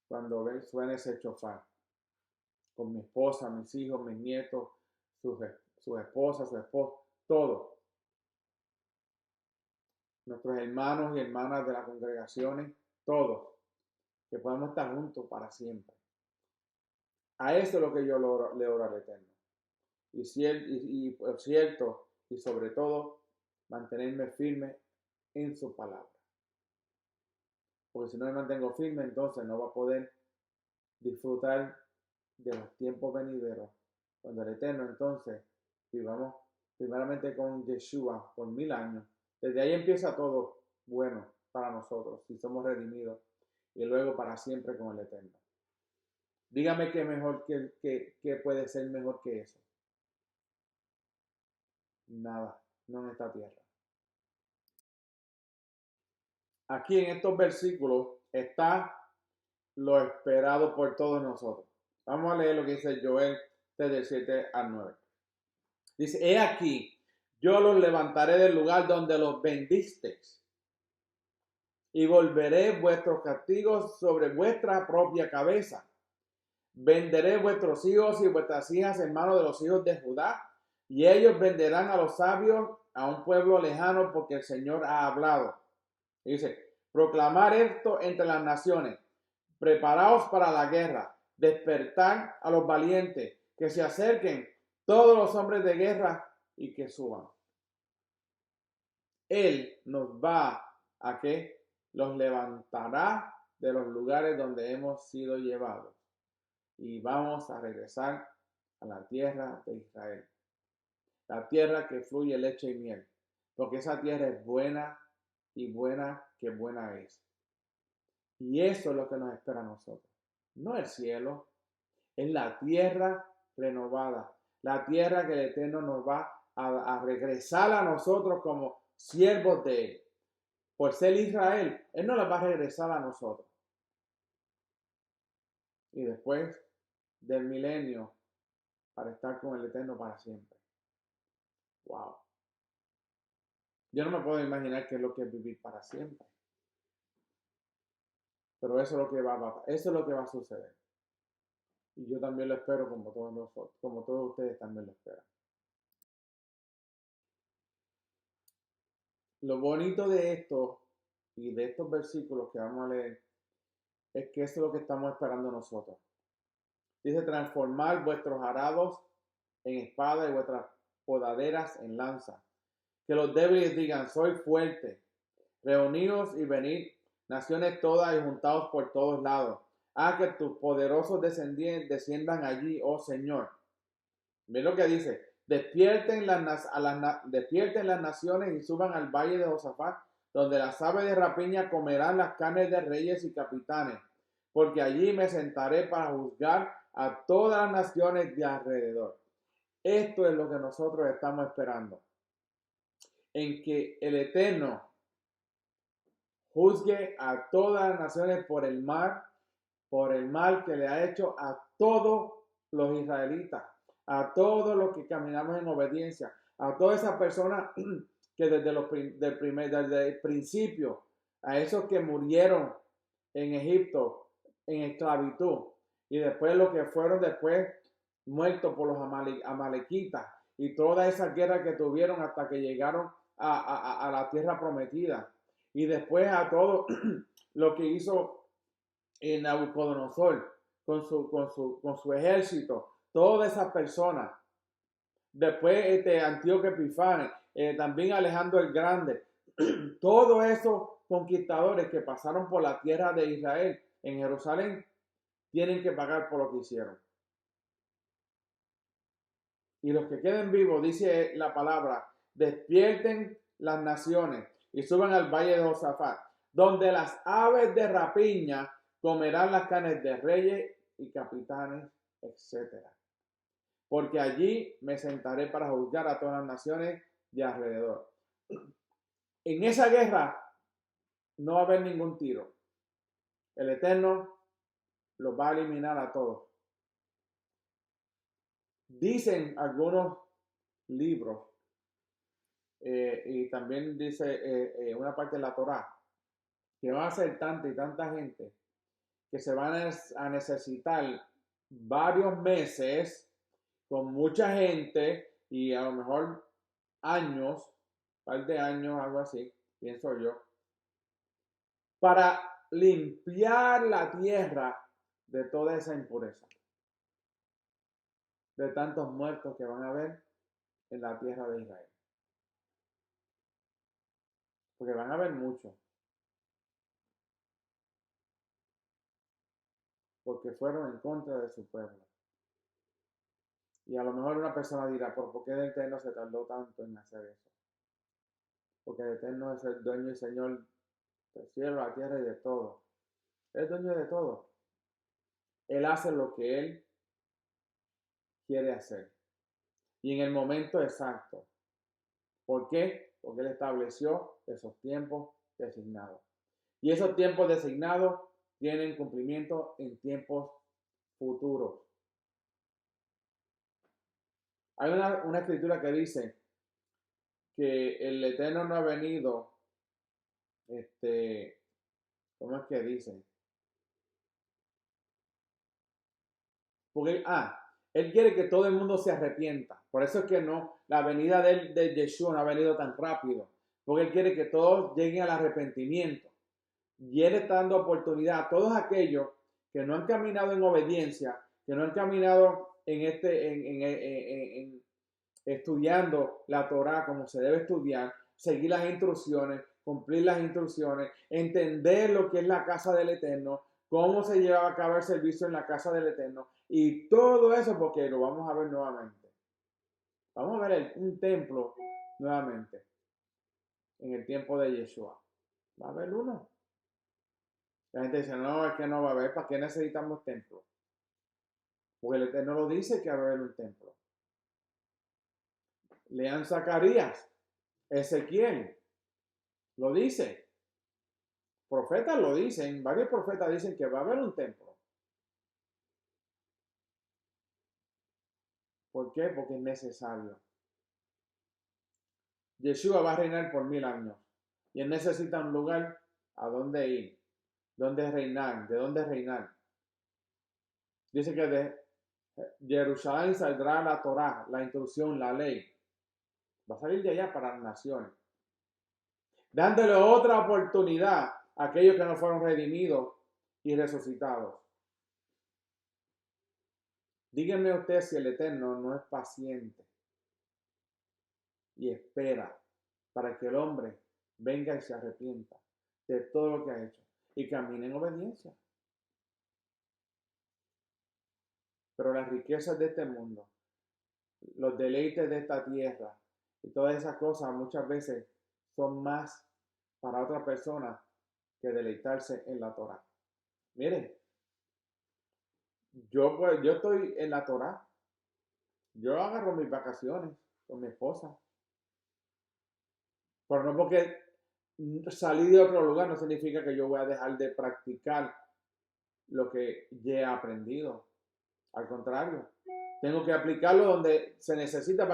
cuando suene ese chofar. Con mi esposa, mis hijos, mis nietos, sus esposas, su esposo, todo. Nuestros hermanos y hermanas de las congregaciones, todos, que podamos estar juntos para siempre. A eso es lo que yo le oro al Eterno. Y por cierto, y sobre todo, mantenerme firme en su palabra. Porque si no me mantengo firme, entonces no va a poder disfrutar de los tiempos venideros. Cuando el Eterno entonces vivamos primeramente con Yeshua por 1000 años. Desde ahí empieza todo bueno para nosotros, si somos redimidos, y luego para siempre con el Eterno. Dígame qué mejor, qué puede ser mejor que eso. Nada, no en esta tierra. Aquí en estos versículos está lo esperado por todos nosotros. Vamos a leer lo que dice Joel desde el 7 al 9. Dice, he aquí, yo los levantaré del lugar donde los bendisteis y volveré vuestros castigos sobre vuestra propia cabeza. Venderé vuestros hijos y vuestras hijas en manos de los hijos de Judá, y ellos venderán a los sabios a un pueblo lejano, porque el Señor ha hablado. Y dice, proclamar esto entre las naciones, preparaos para la guerra, despertar a los valientes, que se acerquen todos los hombres de guerra y que suban. Él nos va a que los levantará de los lugares donde hemos sido llevados y vamos a regresar a la tierra de Israel, la tierra que fluye leche y miel, porque esa tierra es buena y buena que buena es. Y eso es lo que nos espera a nosotros. No el cielo, es la tierra renovada, la tierra que el Eterno nos va a regresar a nosotros como siervos de Él. Por ser Israel, Él no la va a regresar a nosotros. Y después del milenio, para estar con el Eterno para siempre. Wow. Yo no me puedo imaginar qué es lo que es vivir para siempre. Pero eso es lo que eso es lo que va a suceder. Y yo también lo espero como todos nosotros, como todos ustedes también lo esperan. Lo bonito de esto y de estos versículos que vamos a leer es que eso es lo que estamos esperando nosotros. Dice, transformar vuestros arados en espada y vuestras podaderas en lanza. Que los débiles digan, soy fuerte. Reunidos y venid, naciones todas y juntados por todos lados. Haz que tus poderosos desciendan allí, oh Señor. Miren lo que dice. Despierten las naciones y suban al valle de Josafat, donde las aves de rapiña comerán las carnes de reyes y capitanes, porque allí me sentaré para juzgar a todas las naciones de alrededor. Esto es lo que nosotros estamos esperando. En que el Eterno juzgue a todas las naciones por el mal que le ha hecho a todos los israelitas, a todos los que caminamos en obediencia, a todas esas personas que desde el principio, a esos que murieron en Egipto, en esclavitud, y después los que fueron después muertos por los amalequitas y toda esa guerra que tuvieron hasta que llegaron a la tierra prometida. Y después a todo lo que hizo Nabucodonosor con su ejército, todas esas personas. Después Antíoco Epifanes, también Alejandro el Grande, todos esos conquistadores que pasaron por la tierra de Israel en Jerusalén tienen que pagar por lo que hicieron. Y los que queden vivos, dice la palabra, despierten las naciones y suban al valle de Josafat, donde las aves de rapiña comerán las carnes de reyes y capitanes, etc. Porque allí me sentaré para juzgar a todas las naciones de alrededor. En esa guerra no va a haber ningún tiro. El Eterno los va a eliminar a todos. Dicen algunos libros, y también dice una parte de la Torá, que va a ser tanta y tanta gente que se van a necesitar varios meses con mucha gente y a lo mejor años, un par de años, algo así, pienso yo, para limpiar la tierra de toda esa impureza, de tantos muertos que van a haber en la tierra de Israel. Porque van a haber muchos. Porque fueron en contra de su pueblo. Y a lo mejor una persona dirá, ¿por qué el Eterno se tardó tanto en hacer eso? Porque el Eterno es el dueño y Señor del cielo, la tierra y de todo. Es dueño de todo. Él hace lo que Él quiere hacer. Y en el momento exacto. ¿Por qué? Porque Él estableció esos tiempos designados. Y esos tiempos designados tienen cumplimiento en tiempos futuros. Hay una escritura que dice que el Eterno no ha venido, ¿cómo es que dice? Porque, Él quiere que todo el mundo se arrepienta. Por eso es que no, la venida de Yeshua no ha venido tan rápido. Porque Él quiere que todos lleguen al arrepentimiento. Y Él está dando oportunidad a todos aquellos que no han caminado en obediencia, que no han caminado en estudiando la Torá como se debe estudiar, seguir las instrucciones, cumplir las instrucciones, entender lo que es la casa del Eterno, cómo se llevaba a cabo el servicio en la casa del Eterno y todo eso porque lo vamos a ver nuevamente. Vamos a ver un templo nuevamente en el tiempo de Yeshua. Va a haber uno. La gente dice, no, es que no va a haber, ¿para qué necesitamos templo? Porque el Eterno lo dice que va a haber un templo. Lean Zacarías, Ezequiel, lo dice. Profetas lo dicen, varios profetas dicen que va a haber un templo. ¿Por qué? Porque es necesario. Yeshua va a reinar por 1000 años y él necesita un lugar a donde ir, donde reinar, de dónde reinar. Dice que de Jerusalén saldrá la Torá, la instrucción, la ley. Va a salir de allá para las naciones. Dándole otra oportunidad a aquellos que no fueron redimidos y resucitados. Díganme usted si el Eterno no es paciente y espera para que el hombre venga y se arrepienta de todo lo que ha hecho y camine en obediencia. Pero las riquezas de este mundo, los deleites de esta tierra y todas esas cosas muchas veces son más para otra persona que deleitarse en la Torá. Miren, yo estoy en la Torá. Yo agarro mis vacaciones con mi esposa. Pero no porque salí de otro lugar no significa que yo voy a dejar de practicar lo que ya he aprendido. Al contrario, tengo que aplicarlo donde se necesita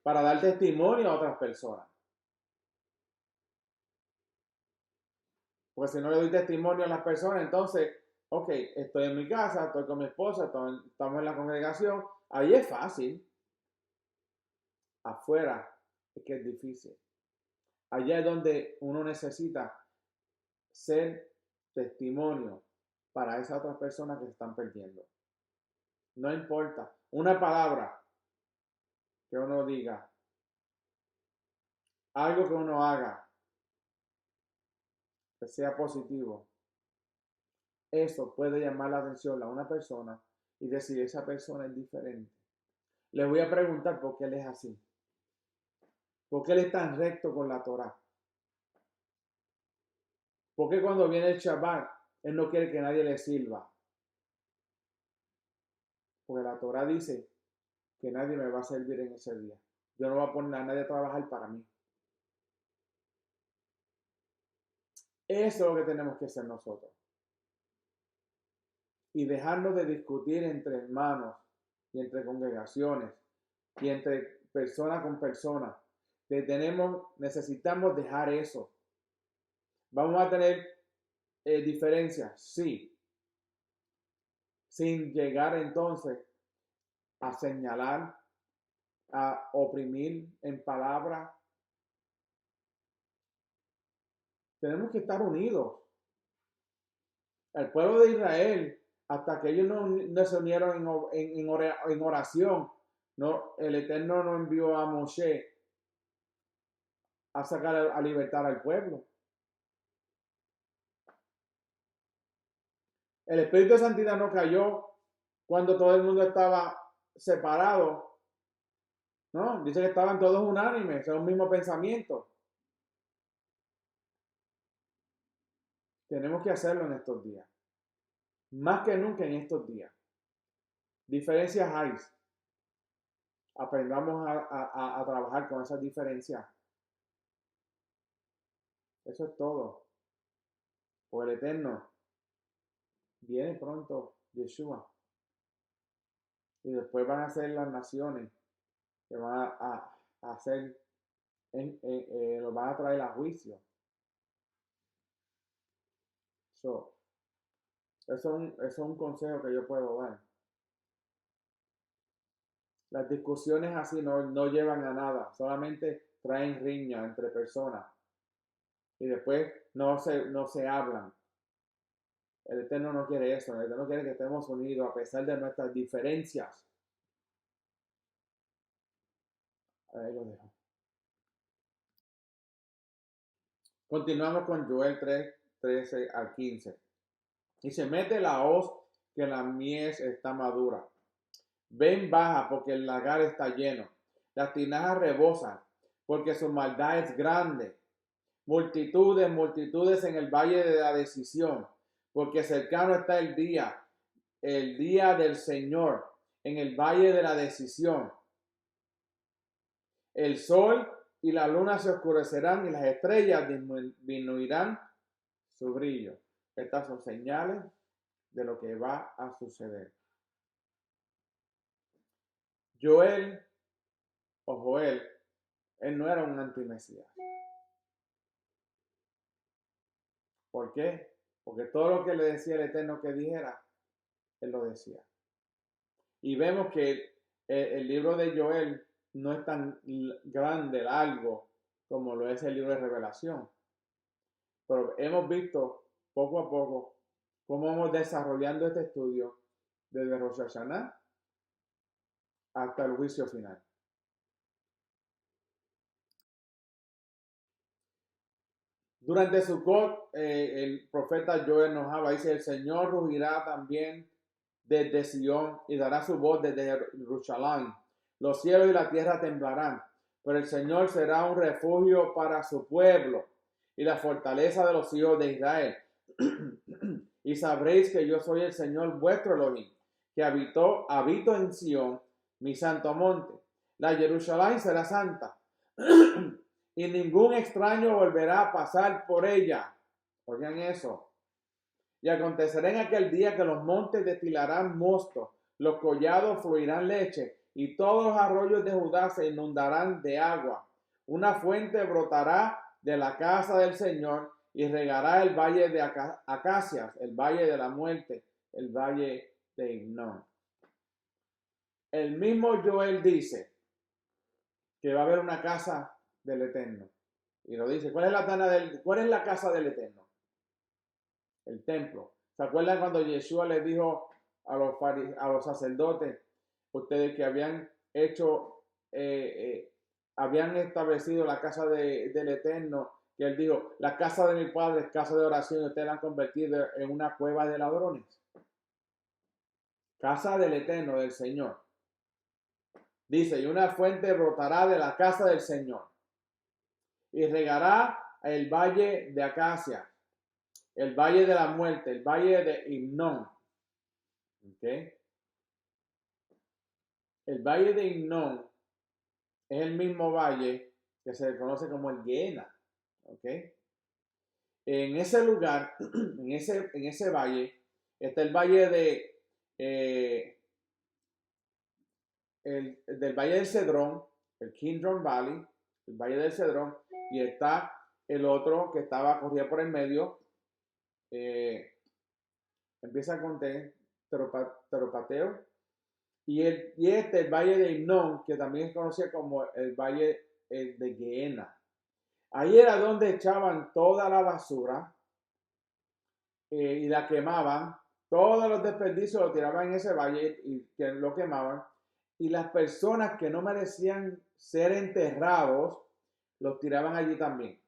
para dar testimonio a otras personas. Porque si no le doy testimonio a las personas, entonces, ok, estoy en mi casa, estoy con mi esposa, estamos en la congregación, ahí es fácil. Afuera es que es difícil. Allá es donde uno necesita ser testimonio para esas otras personas que se están perdiendo. No importa. Una palabra que uno diga, algo que uno haga, que sea positivo, eso puede llamar la atención a una persona y decir, esa persona es diferente. Le voy a preguntar por qué él es así. ¿Por qué él es tan recto con la Torá? ¿Por qué cuando viene el Shabbat, él no quiere que nadie le sirva? Porque la Torá dice que nadie me va a servir en ese día. Yo no voy a poner a nadie a trabajar para mí. Eso es lo que tenemos que hacer nosotros. Y dejarnos de discutir entre hermanos y entre congregaciones y entre persona con persona. Necesitamos dejar eso. Vamos a tener diferencias, sí, sin llegar entonces a señalar, a oprimir en palabras. Tenemos que estar unidos. El pueblo de Israel, hasta que ellos no se unieron en oración, no, el Eterno no envió a Moshe a sacar a libertar al pueblo. El Espíritu de Santidad no cayó cuando todo el mundo estaba separado, ¿no? Dice que estaban todos unánimes, son un mismo pensamiento. Tenemos que hacerlo en estos días. Más que nunca en estos días. Diferencias hay. Aprendamos a trabajar con esas diferencias. Eso es todo. Por el Eterno. Viene pronto Yeshua. Y después van a ser las naciones que van a hacer, lo van a traer a juicio. Eso es un consejo que yo puedo dar. Las discusiones así no llevan a nada, solamente traen riña entre personas y después no se hablan. El Eterno no quiere eso, el Eterno quiere que estemos unidos a pesar de nuestras diferencias. Ahí lo dejo. Continuamos con Joel 3, 13 al 15. Y se mete la hoz que la mies está madura. Ven baja porque el lagar está lleno. Las tinajas rebosan porque su maldad es grande. Multitudes, multitudes en el valle de la decisión, porque cercano está el día del Señor, en el valle de la decisión. El sol y la luna se oscurecerán y las estrellas disminuirán su brillo. Estas son señales de lo que va a suceder. Joel, él no era un antimesías. ¿Por qué? Porque todo lo que le decía el Eterno que dijera, él lo decía. Y vemos que el libro de Joel no es tan grande, largo, como lo es el libro de Revelación. Pero hemos visto poco a poco cómo vamos desarrollando este estudio desde Rosh Hashanah hasta el juicio final. Durante Sukkot, el profeta Joel nos habla, dice, el Señor rugirá también desde Sion y dará su voz desde Jerusalén. Los cielos y la tierra temblarán, pero el Señor será un refugio para su pueblo y la fortaleza de los hijos de Israel. Y sabréis que yo soy el Señor vuestro Elohim, que habito en Sion, mi santo monte. La Jerusalén será santa, y ningún extraño volverá a pasar por ella. Oigan eso. Y acontecerá en aquel día que los montes destilarán mosto, los collados fluirán leche, y todos los arroyos de Judá se inundarán de agua. Una fuente brotará de la casa del Señor y regará el valle de Acacias, el valle de la muerte, el valle de Hinnom. el mismo Joel dice que va a haber una casa del Eterno. Y lo dice, ¿cuál es la casa del Eterno? El templo. ¿Se acuerdan cuando Yeshua les dijo a los sacerdotes, ustedes que habían hecho, habían establecido la casa del Eterno, que él dijo, la casa de mi padre es casa de oración y ustedes la han convertido en una cueva de ladrones? Casa del Eterno, del Señor. Dice, y una fuente brotará de la casa del Señor y regará el valle de Acacia, el valle de la muerte, el valle de Himnón. ¿Okay? El valle de Himnón es el mismo valle que se conoce como el Gehenna. ¿Okay? En ese lugar, en ese valle, está el valle del Valle del Cedrón, el Kidron Valley, el Valle del Cedrón, y está el otro que corría por el medio, empieza con T, Teropateo, y el Valle de Himnón, que también es conocido como el Valle de Gehenna. Ahí era donde echaban toda la basura y la quemaban, todos los desperdicios lo tiraban en ese valle y que lo quemaban, y las personas que no merecían ser enterrados los tiraban allí también.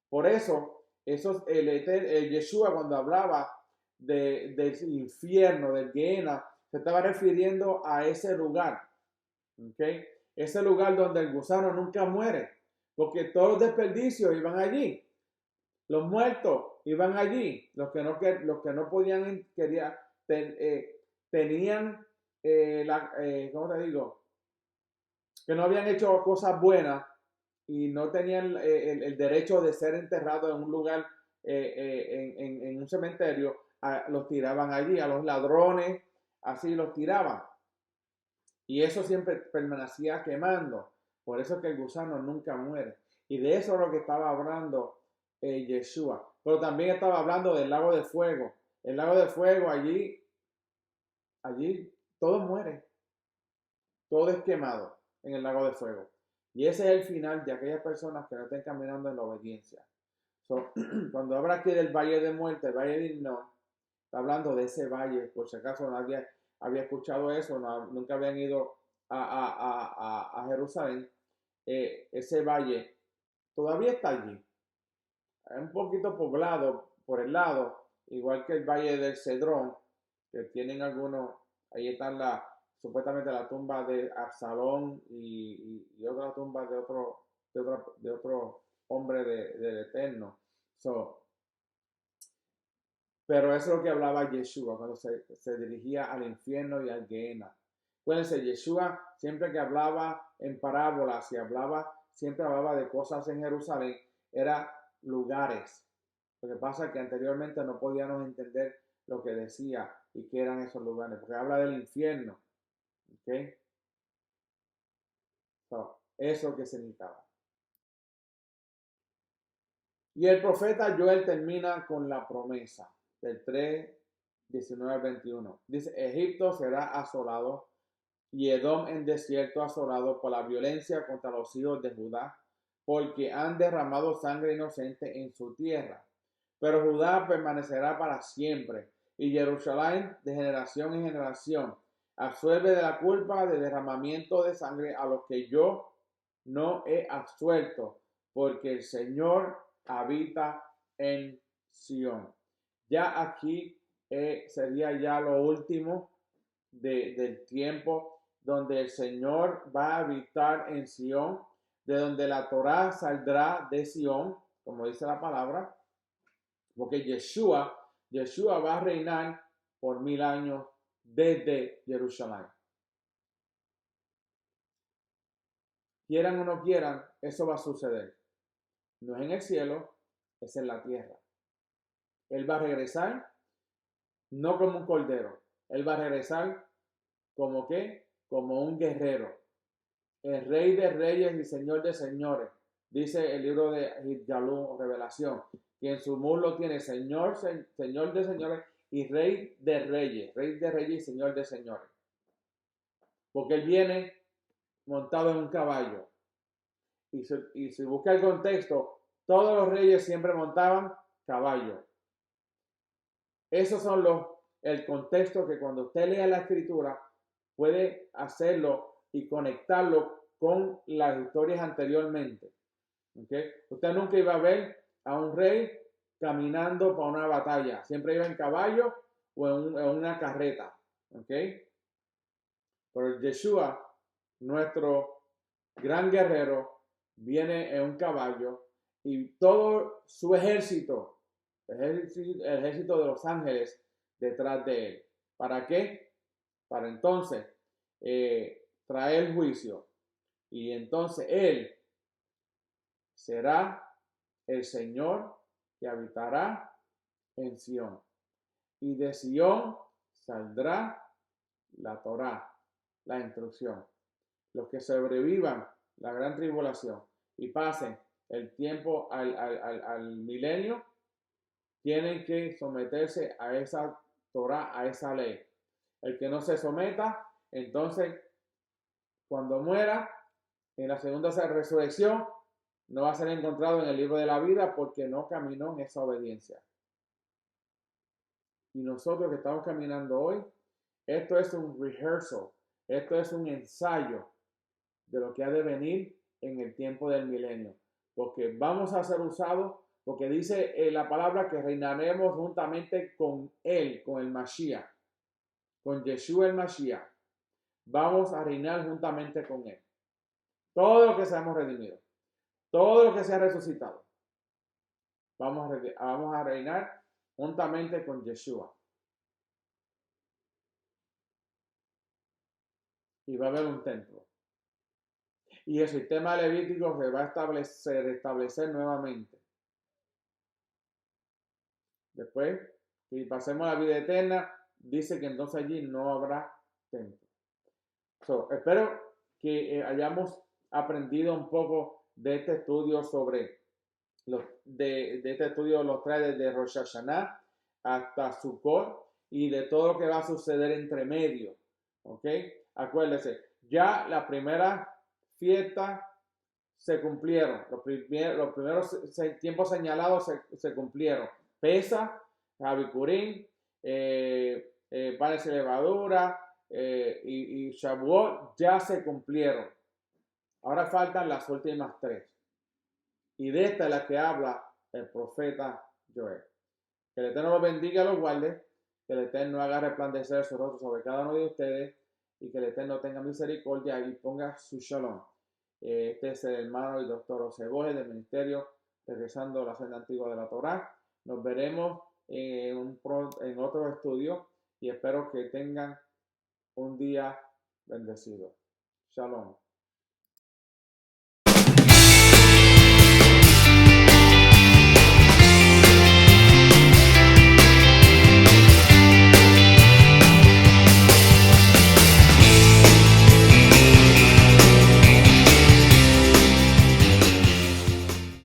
Por eso, el Yeshua, cuando hablaba del infierno, del Gehenna, se estaba refiriendo a ese lugar. ¿Okay? Ese lugar donde el gusano nunca muere, porque todos los desperdicios iban allí. Los muertos iban allí. Los que no podían, tenían, ¿cómo te digo? Que no habían hecho cosas buenas y no tenían el derecho de ser enterrados en un lugar, en un cementerio, los tiraban allí, a los ladrones, así los tiraban. Y eso siempre permanecía quemando. Por eso es que el gusano nunca muere. Y de eso es lo que estaba hablando Yeshua. Pero también estaba hablando del lago de fuego. El lago de fuego, allí todo muere. Todo es quemado en el lago de fuego. Y ese es el final de aquellas personas que no estén caminando en la obediencia. Cuando habla aquí del valle de muerte, el valle de Himnón, está hablando de ese valle. Por si acaso nadie había escuchado eso, nunca habían ido a Jerusalén. Ese valle todavía está allí. Es un poquito poblado por el lado, igual que el valle del Cedrón, que tienen algunos, ahí están supuestamente la tumba de Absalón y otra tumba de otro hombre del Eterno. Pero eso es lo que hablaba Yeshua cuando se dirigía al infierno y al Gehenna. Acuérdense, Yeshua siempre que hablaba en parábolas y siempre hablaba de cosas en Jerusalén, era lugares. Lo que pasa es que anteriormente no podíamos entender lo que decía y qué eran esos lugares, porque habla del infierno. ¿Ok? Eso que significaba. Y el profeta Joel termina con la promesa del 3, 19 al 21. Dice, Egipto será asolado y Edom en desierto asolado por la violencia contra los hijos de Judá, porque han derramado sangre inocente en su tierra. Pero Judá permanecerá para siempre, y Jerusalén de generación en generación. Absuelve de la culpa de derramamiento de sangre a los que yo no he absuelto, porque el Señor habita en Sión. Ya aquí sería ya lo último del tiempo donde el Señor va a habitar en Sión, de donde la Torá saldrá de Sión, como dice la palabra, porque Yeshua va a reinar por 1000 años desde Jerusalén. Quieran o no quieran, eso va a suceder. No es en el cielo, es en la tierra. Él va a regresar no como un cordero, él va a regresar como ¿qué? Como un guerrero. El rey de reyes y señor de señores, dice el libro de Hidjalú, Revelación, que en su muslo tiene señor de señores y rey de reyes y señor de señores. porque él viene montado en un caballo. Y si busca el contexto, todos los reyes siempre montaban caballo. Esos son el contexto que cuando usted lea la escritura puede hacerlo y conectarlo con las historias anteriormente. ¿Okay? Usted nunca iba a ver a un rey caminando para una batalla. Siempre iba en caballo o en una carreta. ¿Okay? Pero Yeshua, nuestro gran guerrero, viene en un caballo y todo su ejército, el ejército de los ángeles detrás de él. ¿Para qué? Para entonces traer juicio. Y entonces él será el Señor que habitará en Sión. Y de Sión saldrá la Torá, la instrucción. Los que sobrevivan la gran tribulación y pasen el tiempo al milenio, tienen que someterse a esa Torá, a esa ley. El que no se someta, entonces, cuando muera, en la segunda resurrección, no va a ser encontrado en el libro de la vida porque no caminó en esa obediencia. Y nosotros que estamos caminando hoy, esto es un rehearsal, esto es un ensayo de lo que ha de venir en el tiempo del milenio. Porque vamos a ser usados, porque dice la palabra que reinaremos juntamente con él, con el Mashiach, con Yeshua el Mashiach. Vamos a reinar juntamente con él. Todo lo que seamos redimidos, todo lo que sea resucitado, vamos a reinar juntamente con Yeshua. Y va a haber un templo. Y el sistema levítico se va a restablecer nuevamente. Después, si pasemos a la vida eterna, dice que entonces allí no habrá templo. Espero que hayamos aprendido un poco de este estudio sobre de este estudio los trae desde Rosh Hashanah hasta Sukkot y de todo lo que va a suceder entre medio. ¿Ok? Acuérdense, ya la primera fiesta se cumplieron, los primeros tiempos señalados se cumplieron. Pesa, Habicurín, panes de levadura y Shavuot ya se cumplieron. Ahora faltan las últimas tres. Y de esta es la que habla el profeta Joel. Que el Eterno los bendiga y los guarde, que el Eterno haga resplandecer su rostro sobre cada uno de ustedes y que el Eterno tenga misericordia y ponga su shalom. Este es el hermano y doctor José Borges del Ministerio Regresando a la Senda Antigua de la Torá. Nos veremos en otro estudio y espero que tengan un día bendecido. Shalom.